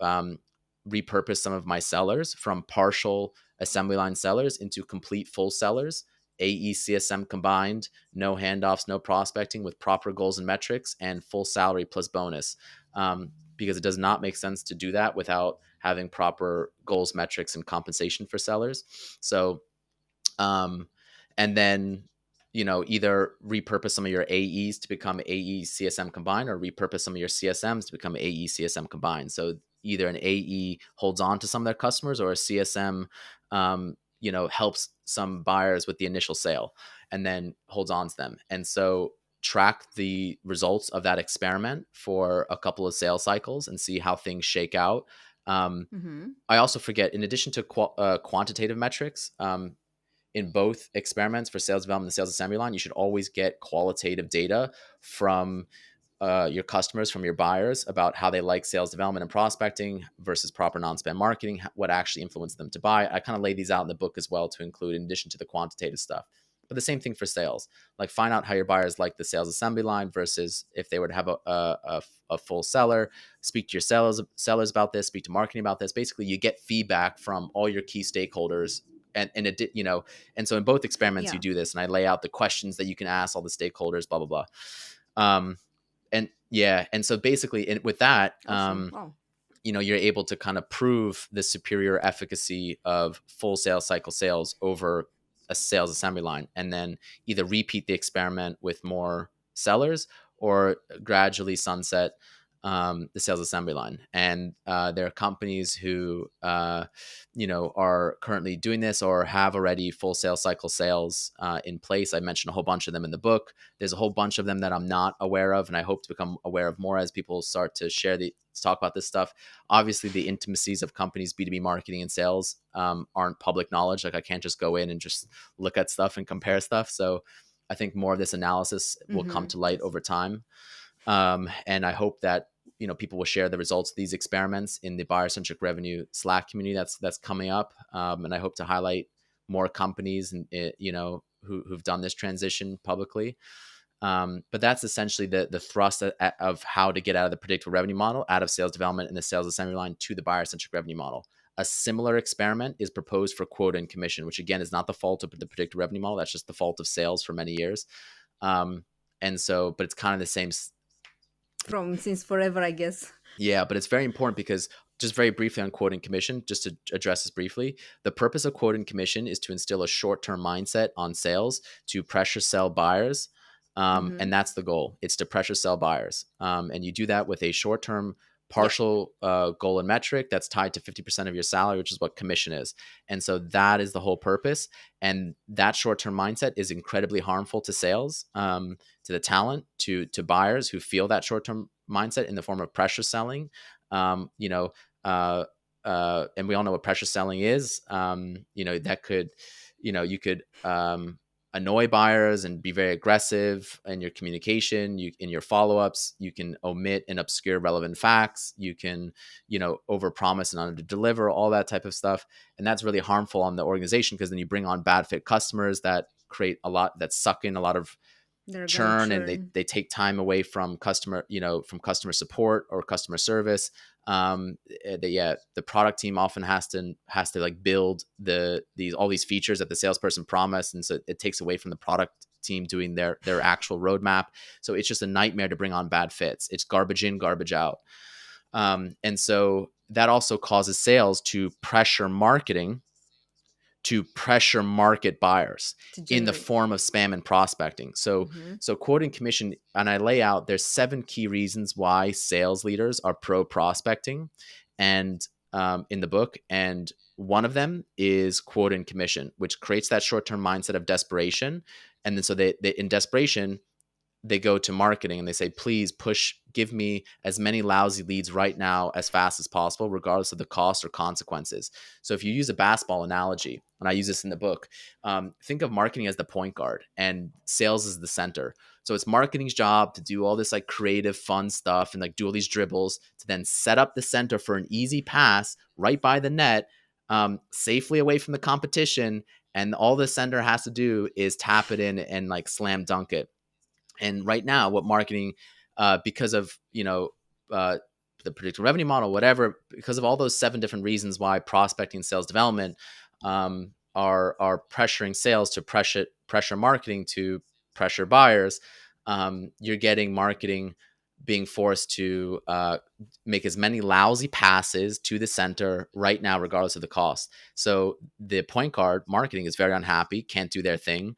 repurpose some of my sellers from partial assembly line sellers into complete full sellers, AE CSM combined, no handoffs, no prospecting, with proper goals and metrics, and full salary plus bonus. Because it does not make sense to do that without having proper goals, metrics, and compensation for sellers. So and then either repurpose some of your AEs to become AE CSM combined, or repurpose some of your CSMs to become AE CSM combined. So either an AE holds on to some of their customers, or a CSM helps some buyers with the initial sale and then holds on to them. And so track the results of that experiment for a couple of sales cycles and see how things shake out. Mm-hmm. I also forget, in addition to quantitative metrics, in both experiments for sales development and sales assembly line, you should always get qualitative data from your customers, from your buyers, about how they like sales development and prospecting versus proper non-spam marketing, what actually influenced them to buy. I kind of lay these out in the book as well to include, in addition to the quantitative stuff. But the same thing for sales. Like, find out how your buyers like the sales assembly line versus if they were to have a full seller. Speak to your sellers about this. Speak to marketing about this. Basically, you get feedback from all your key stakeholders, and and so in both experiments you Yeah. do this, and I lay out the questions that you can ask all the stakeholders, blah blah blah. And so basically, with that, Awesome. Wow. you're able to kind of prove the superior efficacy of full sales cycle sales over a sales assembly line, and then either repeat the experiment with more sellers or gradually sunset the sales assembly line. And there are companies who are currently doing this or have already full sales cycle sales in place. I mentioned a whole bunch of them in the book. There's a whole bunch of them that I'm not aware of, and I hope to become aware of more as people start to talk about this stuff. Obviously, the intimacies of companies' B2B marketing and sales aren't public knowledge. Like, I can't just go in and just look at stuff and compare stuff. So I think more of this analysis will come Mm-hmm. to light Yes. over time. And I hope that people will share the results of these experiments in the Buyer Centric Revenue Slack community that's coming up. And I hope to highlight more companies and who've done this transition publicly. But that's essentially the thrust of how to get out of the predictable revenue model, out of sales development and the sales assembly line, to the Buyer Centric Revenue Model. A similar experiment is proposed for quota and commission, which again is not the fault of the predictable revenue model. That's just the fault of sales for many years. And so, but it's kind of the same. From since forever, I guess. Yeah, but it's very important because, just very briefly on quote and commission, just to address this briefly, the purpose of quote and commission is to instill a short-term mindset on sales to pressure sell buyers. Mm-hmm. And that's the goal. It's to pressure sell buyers. And you do that with a short-term Yeah. partial goal and metric that's tied to 50% of your salary, which is what commission is. And so that is the whole purpose. And that short-term mindset is incredibly harmful to sales, to the talent, to buyers who feel that short-term mindset in the form of pressure selling. um, you know, and we all know what pressure selling is. That could, you could annoy buyers and be very aggressive in your communication. In your follow-ups, you can omit and obscure relevant facts. You can, overpromise and under-deliver, all that type of stuff. And that's really harmful on the organization, because then you bring on bad fit customers that suck in a lot of They're gonna churn, and churn. they take time away from customer support or customer service. The product team often has to like build all these features that the salesperson promised, and so it takes away from the product team doing their actual roadmap. So it's just a nightmare to bring on bad fits. It's garbage in, garbage out. And so that also causes sales to pressure marketing to pressure market buyers To in the generate. form of spam and prospecting. So, Mm-hmm. quoting commission, and I lay out there's 7 key reasons why sales leaders are pro prospecting, and in the book, and one of them is quote and commission, which creates that short term mindset of desperation, and then so they in desperation they go to marketing and they say, please give me as many lousy leads right now as fast as possible, regardless of the cost or consequences. So if you use a basketball analogy, and I use this in the book, think of marketing as the point guard and sales as the center. So it's marketing's job to do all this like creative, fun stuff and like do all these dribbles to then set up the center for an easy pass right by the net, safely away from the competition. And all the center has to do is tap it in and like slam dunk it. And right now, what marketing, because of the predictive revenue model, whatever, because of all those 7 different reasons why prospecting and sales development are pressuring sales to pressure marketing to pressure buyers, you're getting marketing being forced to make as many lousy passes to the center right now, regardless of the cost. So the point guard marketing is very unhappy, can't do their thing,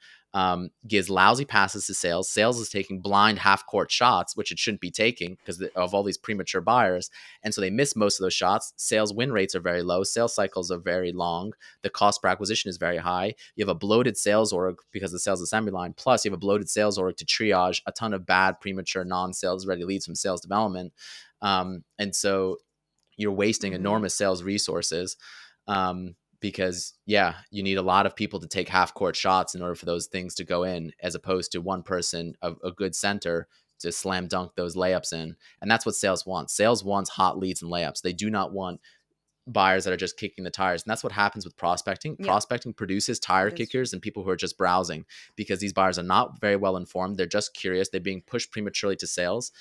gives lousy passes to sales. Sales is taking blind half court shots, which it shouldn't be taking because of all these premature buyers. And so they miss most of those shots. Sales win rates are very low. Sales cycles are very long. The cost per acquisition is very high. You have a bloated sales org because of the sales assembly line. Plus, you have a bloated sales org to triage a ton of bad, premature, non-sales ready leads from sales development. And so you're wasting Mm-hmm. enormous sales resources, because you need a lot of people to take half court shots in order for those things to go in, as opposed to one person, a good center, to slam dunk those layups in. And that's what sales wants. Sales wants hot leads and layups. They do not want buyers that are just kicking the tires. And that's what happens with prospecting. Yeah, Prospecting produces tire that's true. kickers and people who are just browsing, because these buyers are not very well informed. They're just curious. They're being pushed prematurely to sales.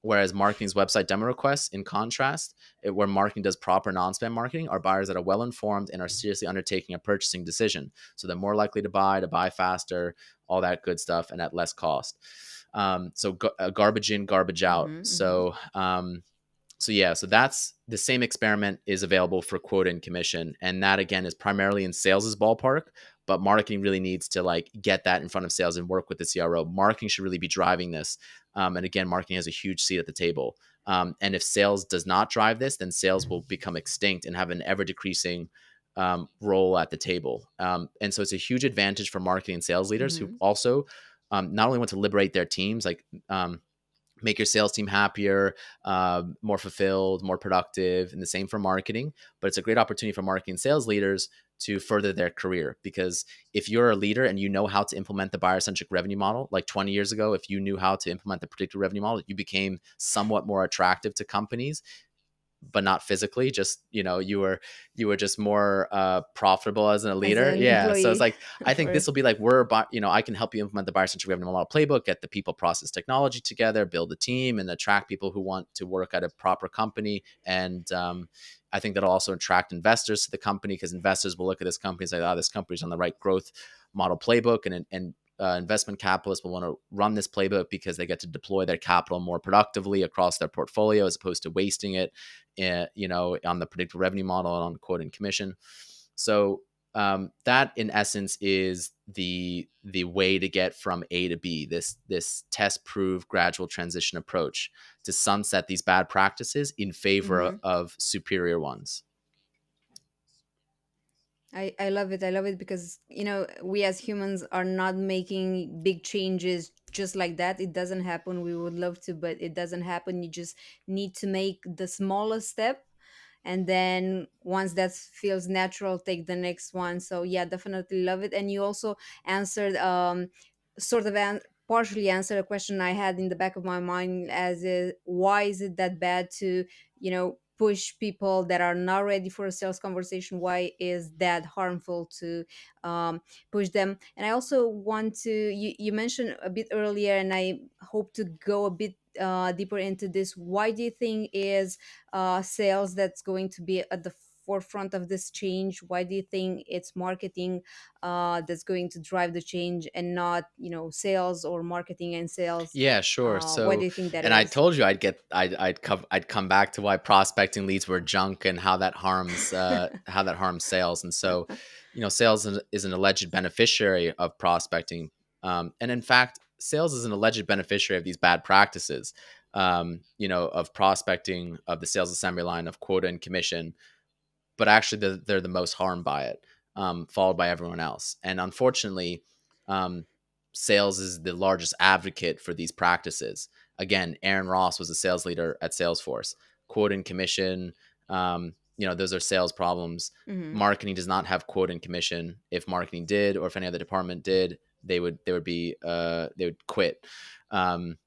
Whereas marketing's website demo requests, in contrast, where marketing does proper non-spam marketing, are buyers that are well informed and are seriously undertaking a purchasing decision. So they're more likely to buy faster, all that good stuff, and at less cost. Garbage in, garbage out. Mm-hmm, mm-hmm. So that's the same experiment is available for quota and commission. And that again is primarily in sales's ballpark, but marketing really needs to like get that in front of sales and work with the CRO. Marketing should really be driving this. And again, marketing has a huge seat at the table. And if sales does not drive this, then sales will become extinct and have an ever decreasing role at the table. And so it's a huge advantage for marketing and sales leaders who Mm-hmm. also not only want to liberate their teams, like make your sales team happier, more fulfilled, more productive, and the same for marketing. But it's a great opportunity for marketing and sales leaders to further their career. Because if you're a leader and you know how to implement the buyer centric revenue model, like 20 years ago, if you knew how to implement the predictive revenue model, you became somewhat more attractive to companies, but not physically. Just you were just more profitable as a As leader. an Yeah, so it's employee, like I of think this course. will be like I can help you implement the buyer centric revenue model playbook, get the people, process, technology together, build a team, and attract people who want to work at a proper company. And I think that'll also attract investors to the company, because investors will look at this company and say, "Oh, this company's on the right growth model playbook," and investment capitalists will want to run this playbook because they get to deploy their capital more productively across their portfolio, as opposed to wasting it, on the predictive revenue model and on quote and commission. So that, in essence, is the way to get from A to B. This test prove gradual transition approach to sunset these bad practices in favor Mm-hmm. of superior ones. I love it. I love it because, we as humans are not making big changes just like that. It doesn't happen. We would love to, but it doesn't happen. You just need to make the smallest step. And then once that feels natural, take the next one. So yeah, definitely love it. And you also answered, sort of partially answered a question I had in the back of my mind, as is, why is it that bad to push people that are not ready for a sales conversation? Why is that harmful to um, push them? And I also want to, you mentioned a bit earlier, and I hope to go a bit deeper into this. Why do you think is sales that's going to be at the forefront of this change? Why do you think it's marketing that's going to drive the change, and not sales, or marketing and sales? Yeah, sure. Why do So, you think that and I is? told you I'd come back to why prospecting leads were junk and how that harms sales. And so, sales is an alleged beneficiary of prospecting, and in fact, sales is an alleged beneficiary of these bad practices, of prospecting, of the sales assembly line, of quota and commission. But actually, they're the most harmed by it, followed by everyone else. And unfortunately, um, sales is the largest advocate for these practices. Again, Aaron Ross was a sales leader at Salesforce. Quote and commission, those are sales problems. Mm-hmm. Marketing does not have quote and commission. If marketing did, or if any other department did, they would quit. And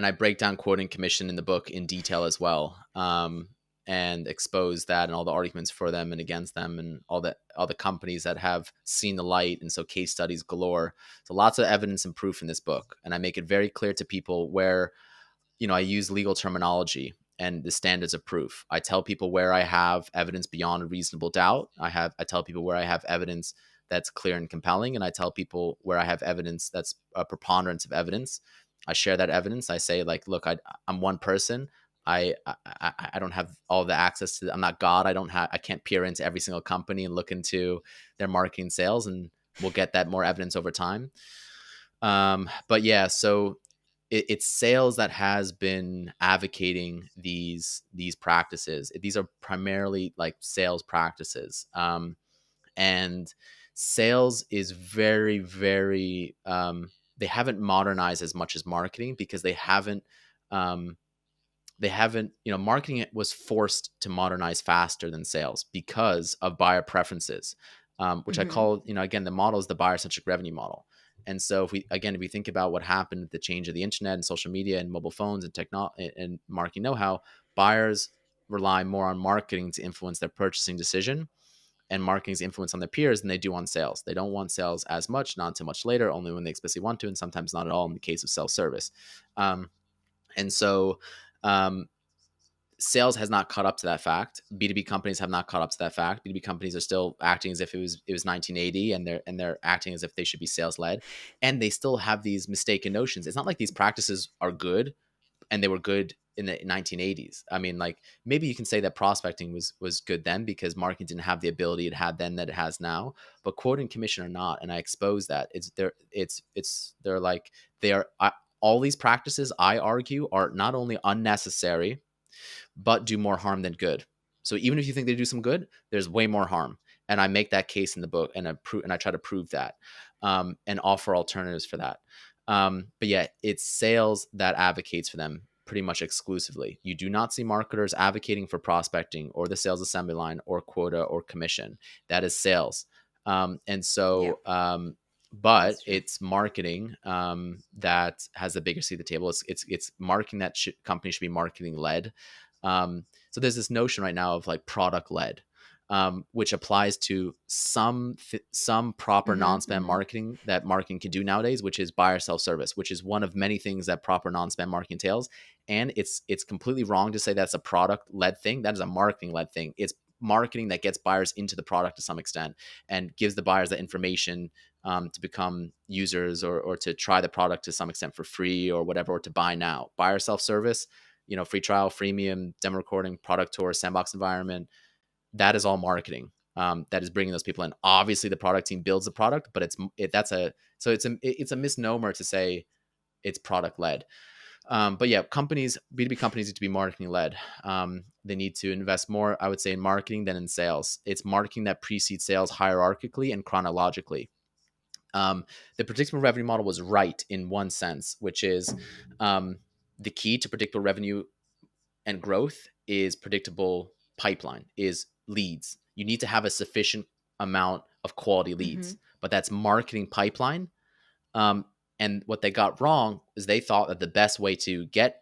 I break down quoting commission in the book in detail as well, and expose that and all the arguments for them and against them, and all the companies that have seen the light, and so case studies galore. So lots of evidence and proof in this book, and I make it very clear to people where, I use legal terminology and the standards of proof. I tell people where I have evidence beyond a reasonable doubt. I tell people where I have evidence that's clear and compelling, and I tell people where I have evidence that's a preponderance of evidence. I share that evidence. I say, like, look, I'm one person. I don't have all the access to. I'm not God. I can't peer into every single company and look into their marketing sales, and we'll get that more evidence over time. But yeah, so it's sales that has been advocating these practices. These are primarily like sales practices, and sales is very, very. They haven't modernized as much as marketing, because um, marketing was forced to modernize faster than sales because of buyer preferences, which I Mm-hmm. call, again, the model is the buyer centric revenue model. And so if we think about what happened with the change of the internet and social media and mobile phones and and marketing know-how, buyers rely more on marketing to influence their purchasing decision, and marketing's influence on their peers than they do on sales. They don't want sales as much, not until much later, only when they explicitly want to, and sometimes not at all in the case of self-service. And so um, sales has not caught up to that fact. B2B companies have not caught up to that fact. B2B companies are still acting as if it was 1980, and they're acting as if they should be sales led, and they still have these mistaken notions. It's not like these practices are good and they were good in the 1980s. I mean, like, maybe you can say that prospecting was good then because marketing didn't have the ability it had then that it has now, but quote and commission are not. And I expose that they're like, they are all these practices, I argue, are not only unnecessary but do more harm than good. So even if you think they do some good, there's way more harm. And I make that case in the book, and I try to prove that, and offer alternatives for that. But yeah, it's sales that advocates for them pretty much exclusively. You do not see marketers advocating for prospecting or the sales assembly line or quota or commission. That is sales. And Yeah, so, but that's true. it's marketing that has the bigger seat at the table. It's marketing that companies should be marketing led. So there's this notion right now of like product led, which applies to some proper Mm-hmm. non-spam Mm-hmm. marketing that marketing can do nowadays, which is buyer self-service, which is one of many things that proper non-spam marketing entails. And it's completely wrong to say that's a product led thing. That is a marketing led thing. It's marketing that gets buyers into the product to some extent and gives the buyers the information to become users, or to try the product to some extent for free or whatever, or to buy now. Buyer self-service, free trial, freemium, demo recording, product tour, sandbox environment. That is all marketing. That is bringing those people in. Obviously, the product team builds the product, but it's a misnomer to say it's product led. But yeah, B2B companies need to be marketing led. They need to invest more, I would say, in marketing than in sales. It's marketing that precedes sales hierarchically and chronologically. The predictable revenue model was right in one sense, which is um, the key to predictable revenue and growth is predictable pipeline, is leads. You need to have a sufficient amount of quality Mm-hmm. leads, but that's marketing pipeline. Um, and what they got wrong is they thought that the best way to get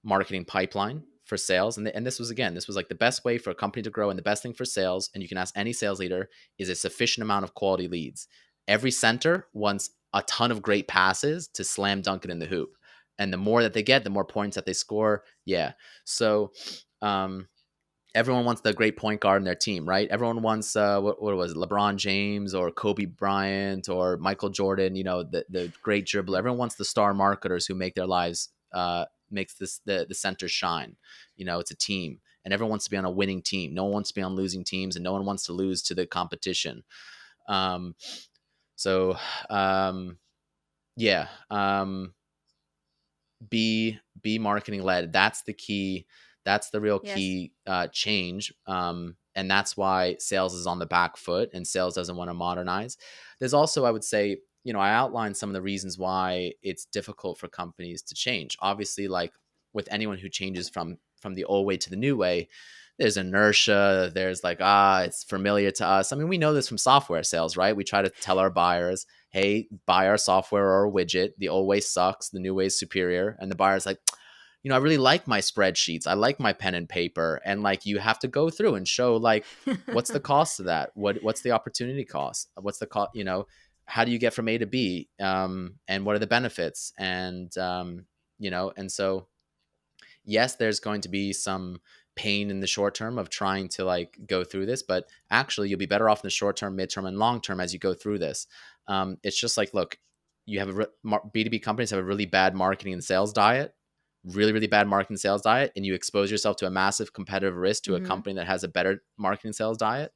marketing pipeline for sales, and this was like the best way for a company to grow and the best thing for sales, and you can ask any sales leader, is a sufficient amount of quality leads. Every center wants a ton of great passes to slam dunk it in the hoop, and the more that they get, the more points that they score. Yeah. So um everyone wants the great point guard in their team, right? Everyone wants what was it, LeBron James or Kobe Bryant or Michael Jordan, the great dribbler. Everyone wants the star marketers who make their lives makes the center shine. It's a team, and everyone wants to be on a winning team. No one wants to be on losing teams, and no one wants to lose to the competition. Um, so yeah, be marketing led. That's the key. That's the real Yes. key change. And that's why sales is on the back foot and sales doesn't want to modernize. There's also, I would say, I outlined some of the reasons why it's difficult for companies to change. Obviously, like with anyone who changes from the old way to the new way, there's inertia. There's like, it's familiar to us. I mean, we know this from software sales, right? We try to tell our buyers, hey, buy our software or our widget. The old way sucks. The new way is superior. And the buyer's like, I really like my spreadsheets. I like my pen and paper. And like, you have to go through and show like, what's the cost of that? What's the opportunity cost? What's the cost? How do you get from A to B? And what are the benefits? And so yes, there's going to be some pain in the short term of trying to like go through this, but actually you'll be better off in the short term, midterm, and long term as you go through this. It's just like, look, you have B2B companies have a really bad marketing and sales diet, really, really bad marketing and sales diet, and you expose yourself to a massive competitive risk to a Hmm. company that has a better marketing and sales diet.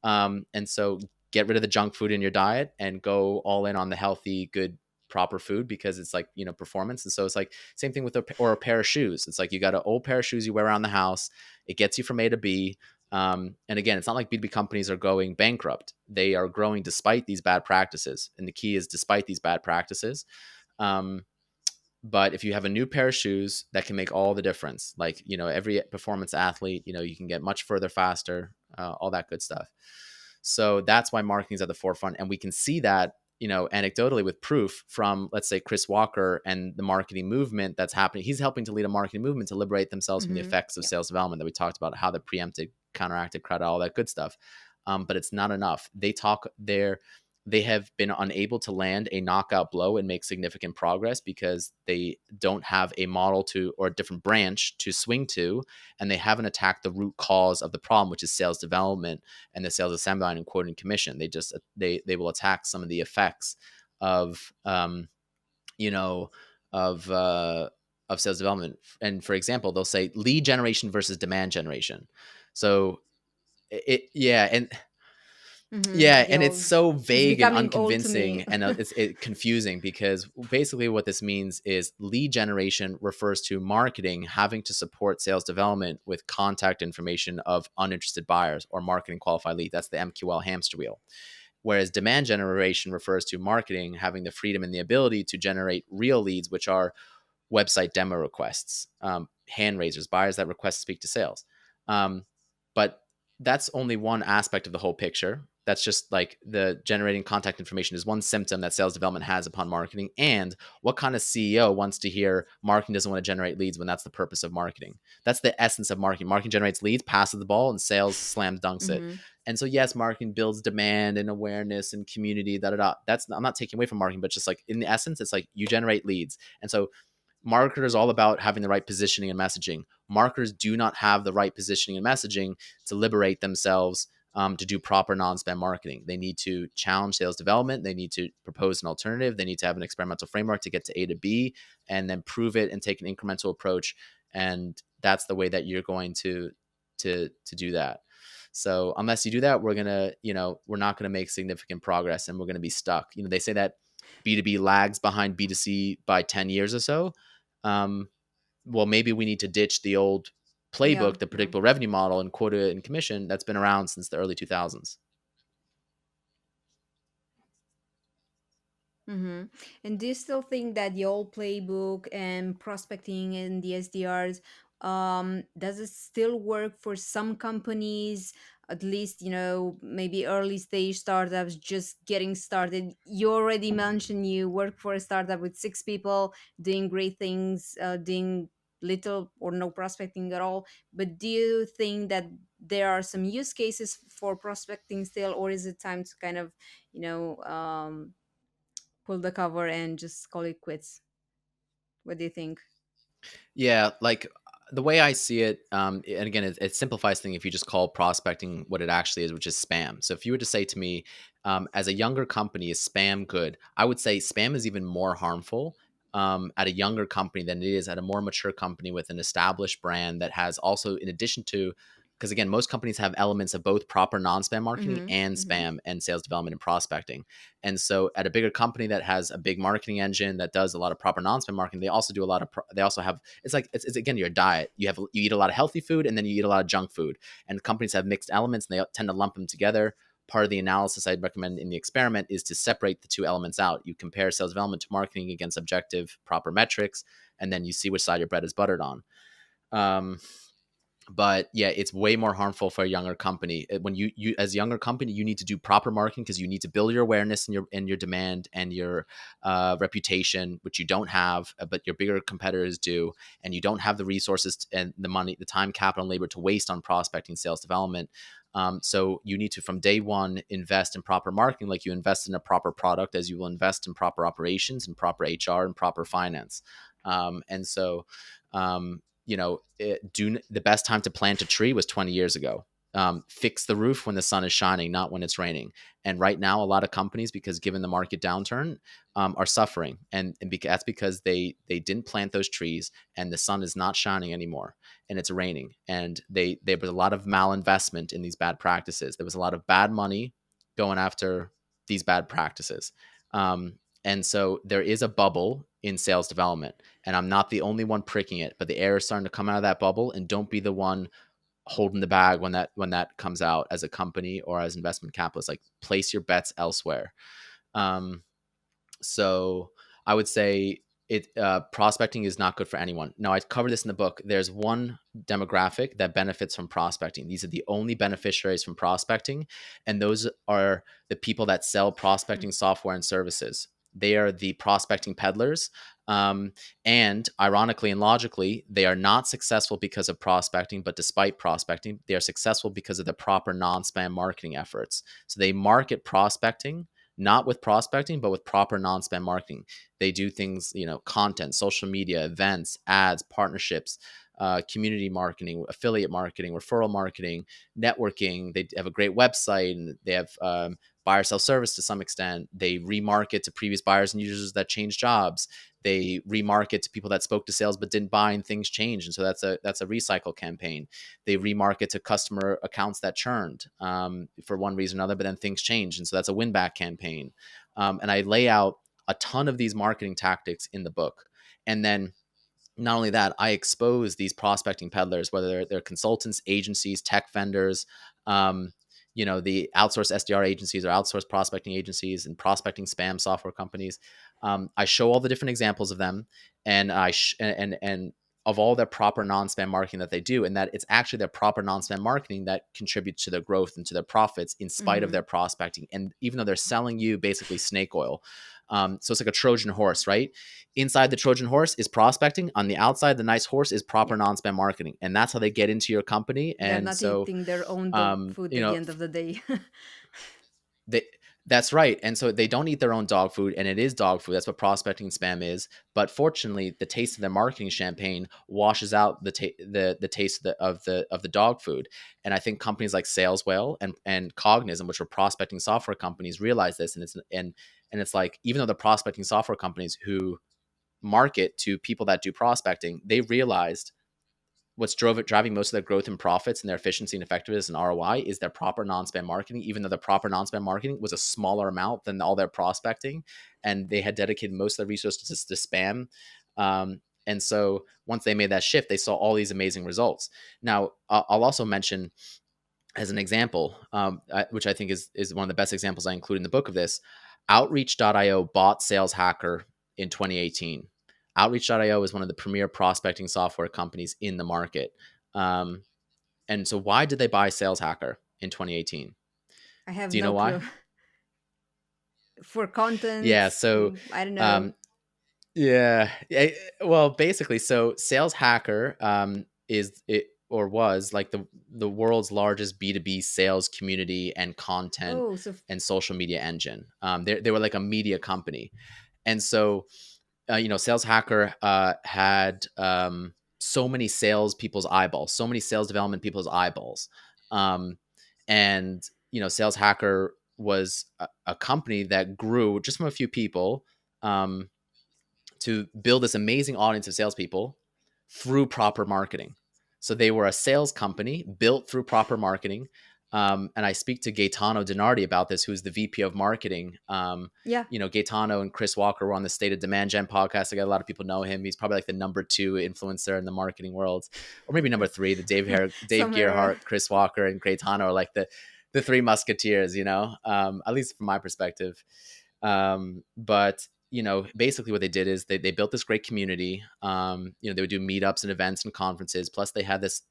And so get rid of the junk food in your diet and go all in on the healthy, good, proper food, because it's like, performance. And so it's like same thing with a pair of shoes. It's like you got an old pair of shoes you wear around the house. It gets you from A to B. And again, it's not like B2B companies are going bankrupt. They are growing despite these bad practices. And the key is despite these bad practices. Um, but if you have a new pair of shoes, that can make all the difference. Like, every performance athlete, you can get much further faster, all that good stuff. So that's why marketing is at the forefront. And we can see that, anecdotally with proof from, let's say, Chris Walker and the marketing movement that's happening. He's helping to lead a marketing movement to liberate themselves from the Hmm. effects of Yeah. sales development that we talked about, how the preempted, counteracted, credit, all that good stuff. But it's not enough. They have been unable to land a knockout blow and make significant progress because they don't have a model or a different branch to swing to, and they haven't attacked the root cause of the problem, which is sales development and the sales assembly line and quoting commission. They will attack some of the effects of you know of uh, of sales development. And for example, they'll say lead generation versus demand generation. So yeah, and Hmm. yeah, Yeah. and it's Well, so it's vague and becoming old to unconvincing, me. and it's confusing, because basically what this means is lead generation refers to marketing having to support sales development with contact information of uninterested buyers or marketing qualified lead. That's the MQL hamster wheel. Whereas demand generation refers to marketing having the freedom and the ability to generate real leads, which are website demo requests, hand raisers, buyers that request to speak to sales. But that's only one aspect of the whole picture. That's just like the generating contact information is one symptom that sales development has upon marketing. And what kind of CEO wants to hear marketing doesn't want to generate leads when that's the purpose of marketing? That's the essence of marketing. Marketing generates leads, passes the ball, and sales slams dunks it. Hmm. And so, yes, marketing builds demand and awareness and community. Da da da. I'm not taking away from marketing, but just like in the essence, it's like you generate leads. And so marketers all about having the right positioning and messaging. Marketers do not have the right positioning and messaging to liberate themselves to do proper non-spam marketing. They need to challenge sales development. They need to propose an alternative. They need to have an experimental framework to get to A to B and then prove it and take an incremental approach. And that's the way that you're going to do that. So unless you do that, we're not gonna make significant progress, and we're gonna be stuck. They say that B2B lags behind B2C by 10 years or so. um, well, maybe we need to ditch the old Yeah. playbook, the Yeah. predictable revenue model and quota and commission that's been around since the early 2000s. Mm-hmm. And do you still think that the old playbook and prospecting and the SDRs, does it still work for some companies? At least, maybe early stage startups just getting started. You already mentioned you work for a startup with 6 people doing great things, doing little or no prospecting at all. But do you think that there are some use cases for prospecting still, or is it time to kind of, you know, pull the cover and just call it quits? What do you think? Yeah, like the way I see it, and again, it simplifies things if you just call prospecting what it actually is, which is spam. So if you were to say to me, as a younger company, is spam good? I would say spam is even more harmful at a younger company than it is at a more mature company with an established brand that has also, in addition to, because again, most companies have elements of both proper non-spam marketing Mm-hmm. and Mm-hmm. spam and sales development and prospecting. And so at a bigger company that has a big marketing engine that does a lot of proper non-spam marketing, they also do a lot of they also have, it's like it's again your diet. You eat a lot of healthy food and then you eat a lot of junk food. And companies have mixed elements and they tend to lump them together. part of the analysis I'd recommend in the experiment is to separate the two elements out. You compare sales development to marketing against objective, proper metrics, and then you see which side your bread is buttered on. Um, but yeah, it's way more harmful for a younger company. When you as a younger company, you need to do proper marketing because you need to build your awareness and your demand and your reputation, which you don't have, but your bigger competitors do, and you don't have the resources and the money, the time, capital, and labor to waste on prospecting, sales development. So you need to, from day one, invest in proper marketing, like you invest in a proper product, as you will invest in proper operations and proper HR and proper finance. And so the best time to plant a tree was 20 years ago. Fix the roof when the sun is shining, not when it's raining. And right now, a lot of companies, because given the market downturn, are suffering, and that's because they didn't plant those trees, and the sun is not shining anymore, and it's raining, and there was a lot of malinvestment in these bad practices. There was a lot of bad money going after these bad practices. And so there is a bubble in sales development, and I'm not the only one pricking it, but the air is starting to come out of that bubble, and don't be the one holding the bag when that comes out as a company or as investment capitalists. Like, place your bets elsewhere. Um, so I would say prospecting is not good for anyone. Now, I cover this in the book. There's one demographic that benefits from prospecting. These are the only beneficiaries from prospecting, and those are the people that sell prospecting software and services. They are the prospecting peddlers. And ironically and logically, they are not successful because of prospecting, but despite prospecting, they are successful because of the proper non-spam marketing efforts. So they market prospecting not with prospecting, but with proper non-spam marketing. They do things, content, social media, events, ads, partnerships, community marketing, affiliate marketing, referral marketing, networking. They have a great website, and they have buyer self-service to some extent. They remarket to previous buyers and users that changed jobs. They remarket to people that spoke to sales but didn't buy, and things changed, and so that's a recycle campaign. They remarket to customer accounts that churned for one reason or another, but then things changed, and so that's a win back campaign. And I lay out a ton of these marketing tactics in the book, and then not only that, I expose these prospecting peddlers, whether they're consultants, agencies, tech vendors, the outsourced SDR agencies or outsourced prospecting agencies and prospecting spam software companies. I show all the different examples of them, and and of all their proper non-spam marketing that they do, and that it's actually their proper non-spam marketing that contributes to their growth and to their profits in spite of Mm-hmm. their prospecting. And even though they're selling you basically snake oil. So it's like a Trojan horse, right? Inside the Trojan horse is prospecting. On the outside, the nice horse is proper Yeah. non-spam marketing. And that's how they get into your company. They're And not so, eating their own dog um, food you at the know, end of the day. they, that's right. And so they don't eat their own dog food, and it is dog food. That's what prospecting spam is. But fortunately, the taste of their marketing champagne washes out the taste of the dog food. And I think companies like Sales Whale and Cognizant, which are prospecting software companies, realize this. And it's like, even though the prospecting software companies who market to people that do prospecting, they realized what's driving most of their growth and profits and their efficiency and effectiveness and ROI is their proper non-spam marketing, even though the proper non-spam marketing was a smaller amount than all their prospecting. And they had dedicated most of their resources to spam. And so once they made that shift, they saw all these amazing results. Now, I'll also mention as an example, which I think is one of the best examples I include in the book of this. Outreach.io bought Sales Hacker in 2018. Outreach.io is one of the premier prospecting software companies in the market. Um, and so why did they buy Sales Hacker in 2018? I have Do you know no why? clue. For content, Yeah. So, I don't know. um, well, basically, so Sales Hacker is it or was like the world's largest B2B sales community and content Oh, so and social media engine. They were like a media company, and so Sales Hacker had so many sales people's eyeballs, so many sales development people's eyeballs, um, and Sales Hacker was a company that grew just from a few people. Um, to build this amazing audience of salespeople through proper marketing. So they were a sales company built through proper marketing. And I speak to Gaetano Dinardi about this, who's the VP of marketing. yeah. Gaetano and Chris Walker were on the State of Demand Gen podcast. I got a lot of people know him. He's probably like the number 2 influencer in the marketing world, or maybe number 3. The Dave Somewhere around. Gearhart, Chris Walker, and Gaetano are like the Three Musketeers, at least from my perspective. But basically what they did is they built this great community. They would do meetups and events and conferences. Plus, they had this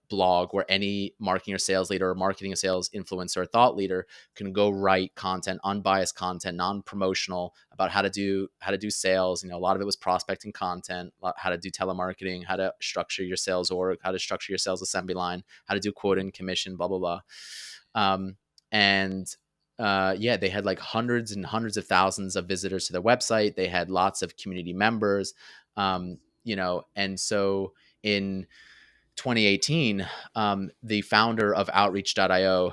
blog where any marketing or sales leader or marketing or sales influencer or thought leader can go write content, unbiased content, non-promotional, about how to do sales. A lot of it was prospecting content, how to do telemarketing, how to structure your sales org, how to structure your sales assembly line, how to do quota and commission, blah blah blah. And yeah, they had like hundreds and hundreds of thousands of visitors to their website. They had lots of community members, and so in 2018, the founder of Outreach.io,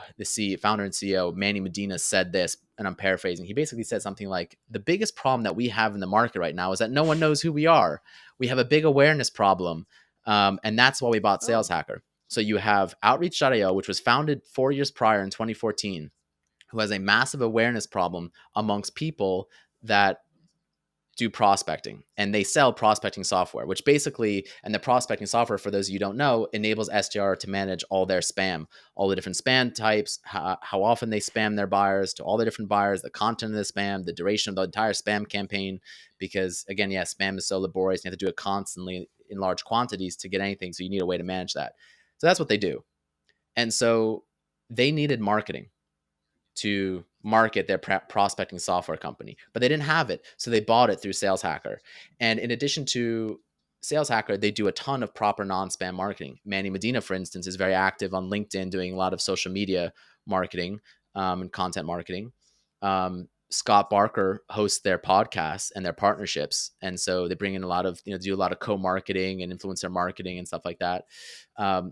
founder and CEO, Manny Medina, said this, and I'm paraphrasing. He basically said something like, the biggest problem that we have in the market right now is that no one knows who we are. We have a big awareness problem. And that's why we bought Sales Oh. Hacker. So you have Outreach.io, which was founded 4 years prior in 2014, who has a massive awareness problem amongst people that do prospecting, and they sell prospecting software, which basically, and the prospecting software, for those of you who don't know, enables SDR to manage all their spam, all the different spam types, how often they spam their buyers, to all the different buyers, the content of the spam, the duration of the entire spam campaign. Because again, yeah, spam is so laborious. You have to do it constantly in large quantities to get anything. So you need a way to manage that. So that's what they do. And so they needed marketing to market their prospecting software company, but they didn't have it. So they bought it through Sales Hacker. And in addition to Sales Hacker, they do a ton of proper non-spam marketing. Manny Medina, for instance, is very active on LinkedIn, doing a lot of social media marketing and content marketing. Scott Barker hosts their podcasts and their partnerships. And so they bring in a lot of, do a lot of co-marketing and influencer marketing and stuff like that.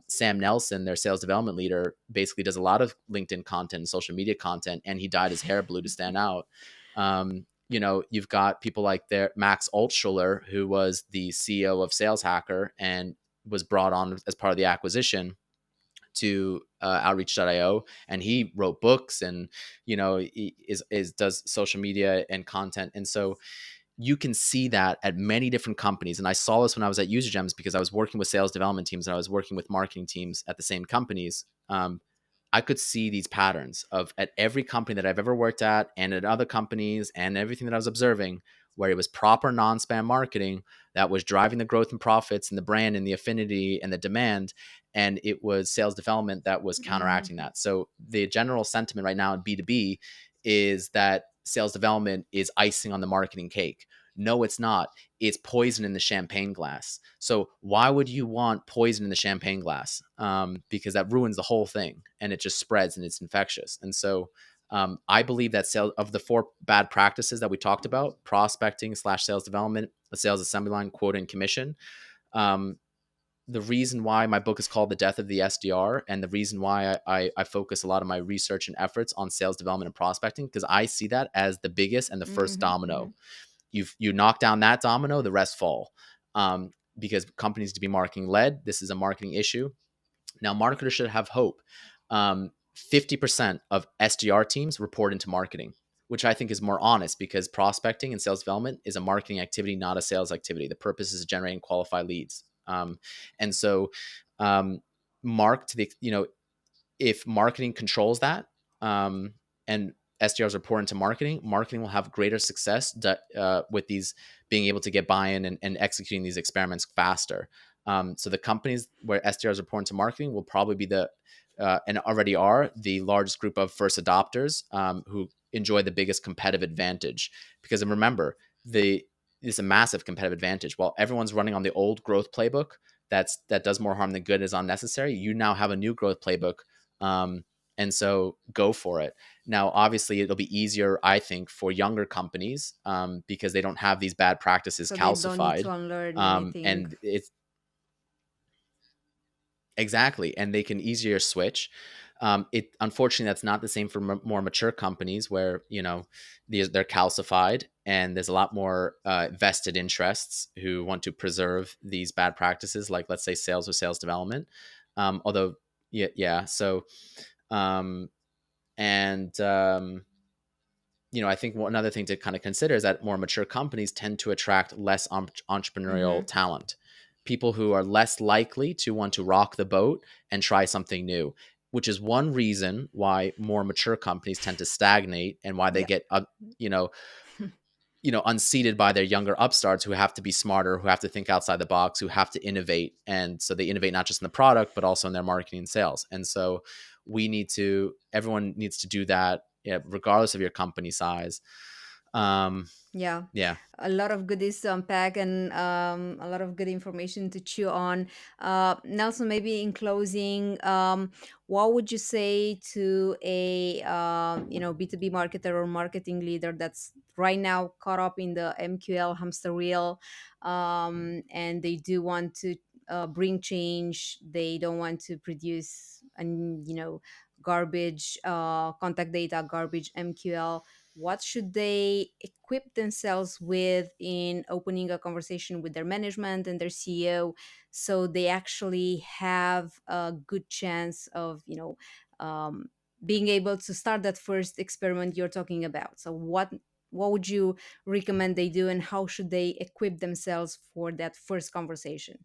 Sam Nelson, their sales development leader, basically does a lot of LinkedIn content and social media content, and he dyed his hair blue to stand out. You've got people like Max Altschuler, who was the CEO of Sales Hacker and was brought on as part of the acquisition to Outreach.io, and he wrote books, and he does social media and content. And so you can see that at many different companies. And I saw this when I was at UserGems, because I was working with sales development teams and I was working with marketing teams at the same companies. I could see these patterns at every company that I've ever worked at, and at other companies, and everything that I was observing, where it was proper non-spam marketing that was driving the growth and profits and the brand and the affinity and the demand. And it was sales development that was Mm-hmm. counteracting that. So the general sentiment right now in B2B is that sales development is icing on the marketing cake. No, it's not. It's poison in the champagne glass. So why would you want poison in the champagne glass? Because that ruins the whole thing, and it just spreads and it's infectious. And so I believe that of the four bad practices that we talked about: prospecting / sales development, the sales assembly line, quota, and commission. Um, the reason why my book is called The Death of the SDR, and the reason why I focus a lot of my research and efforts on sales development and prospecting, because I see that as the biggest and the first Mm-hmm. Mm-hmm. domino. You knock down that domino, the rest fall. Because companies need to be marketing led. This is a marketing issue. Now, marketers should have hope. 50% of SDR teams report into marketing, which I think is more honest, because prospecting and sales development is a marketing activity, not a sales activity. The purpose is generating qualified leads. And so, mark to the, if marketing controls that, and SDRs report into marketing, marketing will have greater success with these being able to get buy-in and executing these experiments faster. So the companies where SDRs report into marketing will probably be and already are, the largest group of first adopters, who enjoy the biggest competitive advantage. Because remember, it's a massive competitive advantage. While everyone's running on the old growth playbook, that does more harm than good, is unnecessary. You now have a new growth playbook, and so go for it. Now, obviously, it'll be easier, I think, for younger companies, because they don't have these bad practices So they don't need calcified, to unlearn anything. and it's exactly, and they can easier switch. It unfortunately, that's not the same for more mature companies, where they're calcified, and there's a lot more vested interests who want to preserve these bad practices, like, let's say, sales or sales development. Although, yeah. So, um, and I think one other thing to kind of consider is that more mature companies tend to attract less entrepreneurial Mm-hmm. talent, people who are less likely to want to rock the boat and try something new. which is one reason why more mature companies tend to stagnate and why they Yeah. get you know unseated by their younger upstarts who have to be smarter, who have to think outside the box, who have to innovate. And so they innovate not just in the product but also in their marketing and sales. And so everyone needs to do that, yeah, regardless of your company size. um Yeah, yeah. a lot of goodies to unpack, and a lot of good information to chew on. Nelson, maybe in closing, what would you say to a B2B marketer or marketing leader that's right now caught up in the MQL hamster wheel, and they do want to bring change. They don't want to produce and garbage contact data, garbage MQL. What should they equip themselves with in opening a conversation with their management and their CEO, so they actually have a good chance of um, being able to start that first experiment you're talking about? So what would you recommend they do, and how should they equip themselves for that first conversation?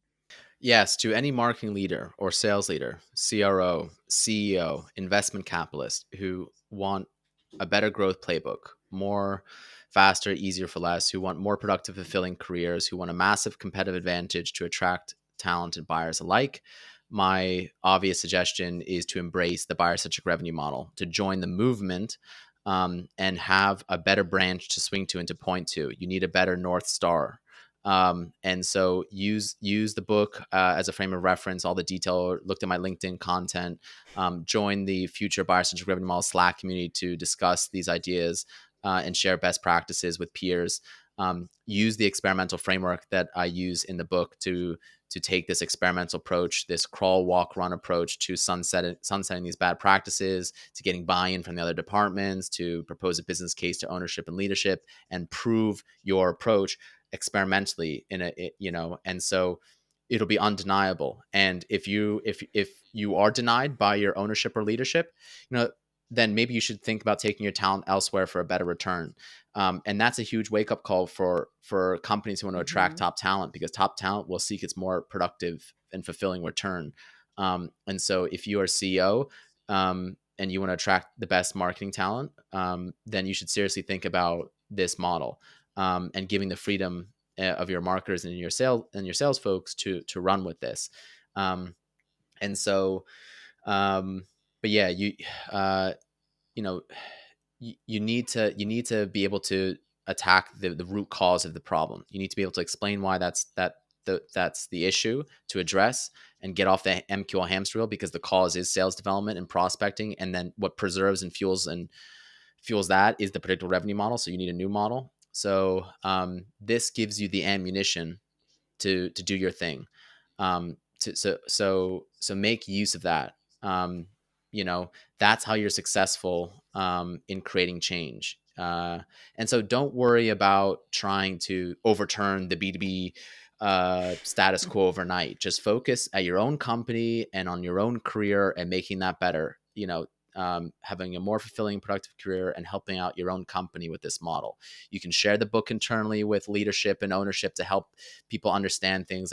Yes, to any marketing leader or sales leader, CRO, CEO, investment capitalist who want a better growth playbook, more faster, easier for less, who want more productive, fulfilling careers, who want a massive competitive advantage to attract talented buyers alike, my obvious suggestion is to embrace the buyer centric revenue model, to join the movement, and have a better branch to swing to and to point to. You need a better North Star. And so use the book as a frame of reference, all the detail. Looked at my LinkedIn content. Join the future Buyer Centric Revenue Model Slack community to discuss these ideas and share best practices with peers. Use the experimental framework that I use in the book to take this experimental approach, this crawl, walk, run approach to sunsetting these bad practices, to getting buy-in from the other departments, to propose a business case to ownership and leadership, and prove your approach experimentally and so it'll be undeniable. And if you are denied by your ownership or leadership, then maybe you should think about taking your talent elsewhere for a better return. And that's a huge wake up call for companies who want to attract Hmm. top talent, because top talent will seek its more productive and fulfilling return. And so if you are CEO, and you want to attract the best marketing talent, then you should seriously think about this model, and giving the freedom of your marketers and your sales folks to run with this. Um, and so, but yeah, uh, you know you need to be able to attack the root cause of the problem. You need to be able to explain why that's the issue to address, and get off the MQL hamster wheel, because the cause is sales development and prospecting, and then what preserves and fuels that is the predictable revenue model. So you need a new model. So this gives you the ammunition to do your thing. So make use of that. Um, you know that's how you're successful in creating change. And so don't worry about trying to overturn the B2B status quo overnight. Just focus at your own company and on your own career and making that better. Having a more fulfilling, productive career and helping out your own company with this model. You can share the book internally with leadership and ownership to help people understand things.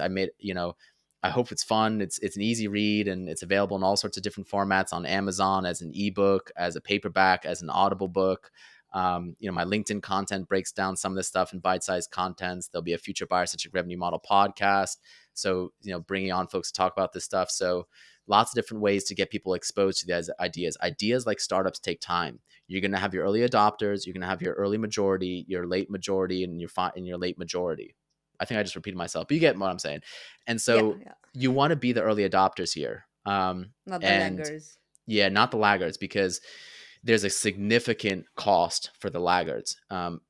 I hope it's fun. It's an easy read, and it's available in all sorts of different formats on Amazon, as an ebook, as a paperback, as an Audible book. My LinkedIn content breaks down some of this stuff in bite-sized contents. There'll be a future Buyer Centric Revenue Model podcast. So, bringing on folks to talk about this stuff. So lots of different ways to get people exposed to these ideas. Ideas like startups take time. You're going to have your early adopters, you're going to have your early majority, your late majority, and your late majority. I think I just repeated myself, but you get what I'm saying. And Yeah, so yeah, you want to be the early adopters here. not the And laggers. yeah, not the laggards, because there's a significant cost for the laggards.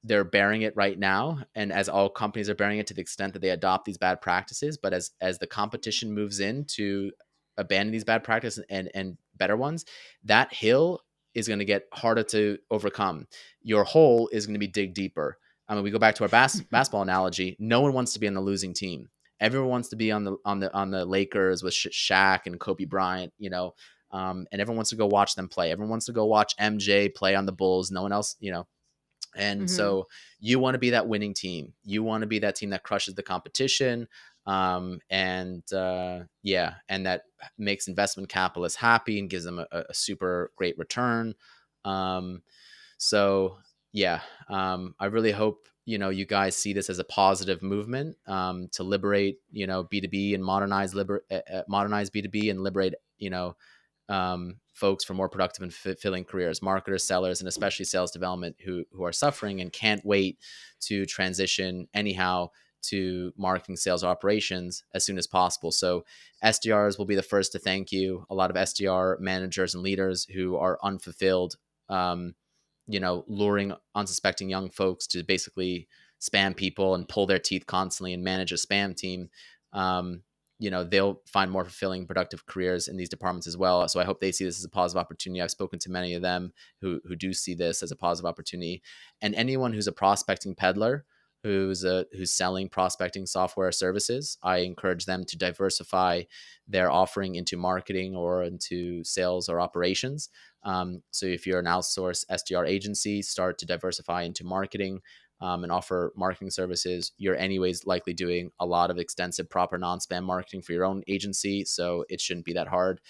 They're bearing it right now, and as all companies are bearing it to the extent that they adopt these bad practices. But as the competition moves in to abandon these bad practices and better ones, that hill is going to get harder to overcome. Your hole is going to be dig deeper. I mean, we go back to our basketball analogy. No one wants to be on the losing team. Everyone wants to be on the Lakers with Shaq and Kobe Bryant. And everyone wants to go watch them play. Everyone wants to go watch MJ play on the Bulls. No one else. And Hmm. so you want to be that winning team. You want to be that team that crushes the competition. Yeah, and that makes investment capitalists happy and gives them a super great return. Um, so yeah, I really hope you guys see this as a positive movement to liberate B2B and modernize B2B and liberate folks for more productive and fulfilling careers, marketers, sellers, and especially sales development who are suffering and can't wait to transition anyhow to marketing, sales, operations as soon as possible. So SDRs will be the first to thank you. A lot of SDR managers and leaders who are unfulfilled, um, luring unsuspecting young folks to basically spam people and pull their teeth constantly and manage a spam team. Um, they'll find more fulfilling, productive careers in these departments as well. So I hope they see this as a positive opportunity. I've spoken to many of them who do see this as a positive opportunity, and anyone who's a prospecting peddler who's selling prospecting software services, I encourage them to diversify their offering into marketing or into sales or operations. So if you're an outsourced SDR agency, start to diversify into marketing and offer marketing services. You're anyways likely doing a lot of extensive proper non-spam marketing for your own agency, so it shouldn't be that hard.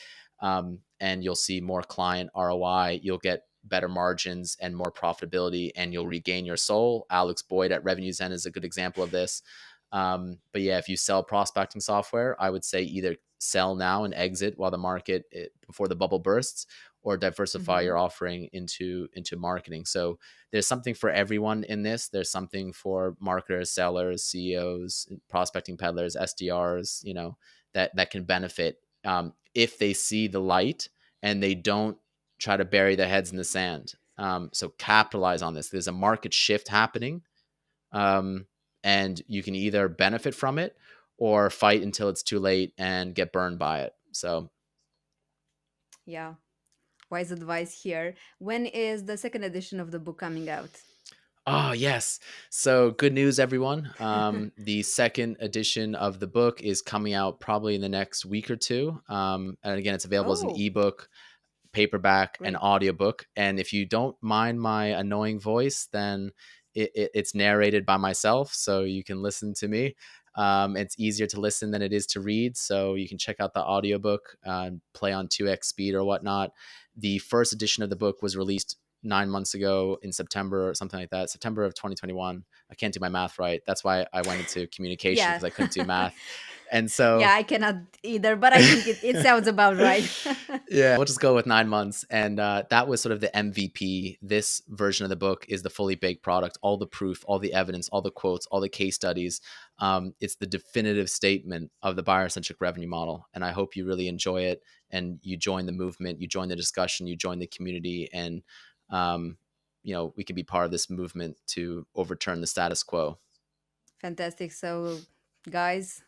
And you'll see more client ROI. You'll get better margins and more profitability, and you'll regain your soul. Alex Boyd at Revenue Zen is a good example of this. But yeah, if you sell prospecting software, I would say either sell now and exit while the market before the bubble bursts, or diversify Hmm. your offering into marketing. So there's something for everyone in this. There's something for marketers, sellers, CEOs, prospecting peddlers, SDRs, that can benefit if they see the light and they don't try to bury their heads in the sand. So capitalize on this. There's a market shift happening, um, and you can either benefit from it or fight until it's too late and get burned by it. So Yeah, wise advice here. When is the second edition of the book coming out? oh, yes. So, good news, everyone. The second edition of the book is coming out probably in the next week or two. And again, it's available as an Oh, ebook, paperback, and great. audiobook. And if you don't mind my annoying voice, then it's narrated by myself, so you can listen to me. It's easier to listen than it is to read, so you can check out the audiobook, play on 2x speed or whatnot. The first edition of the book was released 9 months ago in September or something like that, September of 2021. I can't do my math right. That's why I went into communication, Yeah. because I couldn't do math. And so Yeah, I cannot either, but I think it sounds about right. yeah, we'll just go with 9 months. And that was sort of the MVP. This version of the book is the fully baked product, all the proof, all the evidence, all the quotes, all the case studies. It's the definitive statement of the buyer centric revenue model. And I hope you really enjoy it and you join the movement, you join the discussion, you join the community, and, um, we can be part of this movement to overturn the status quo. Fantastic. So, guys,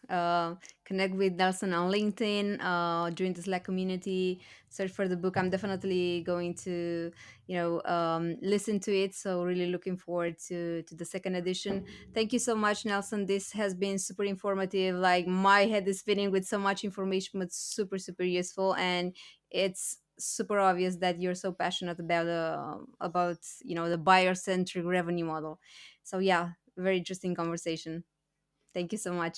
connect with Nelson on LinkedIn, join the Slack community, search for the book. I'm definitely going to, listen to it. So, really looking forward to the second edition. Thank you so much, Nelson. This has been super informative. Like, my head is spinning with so much information, but super, super useful. And it's super obvious that you're so passionate about the buyer centric revenue model. So yeah, very interesting conversation. Thank you so much.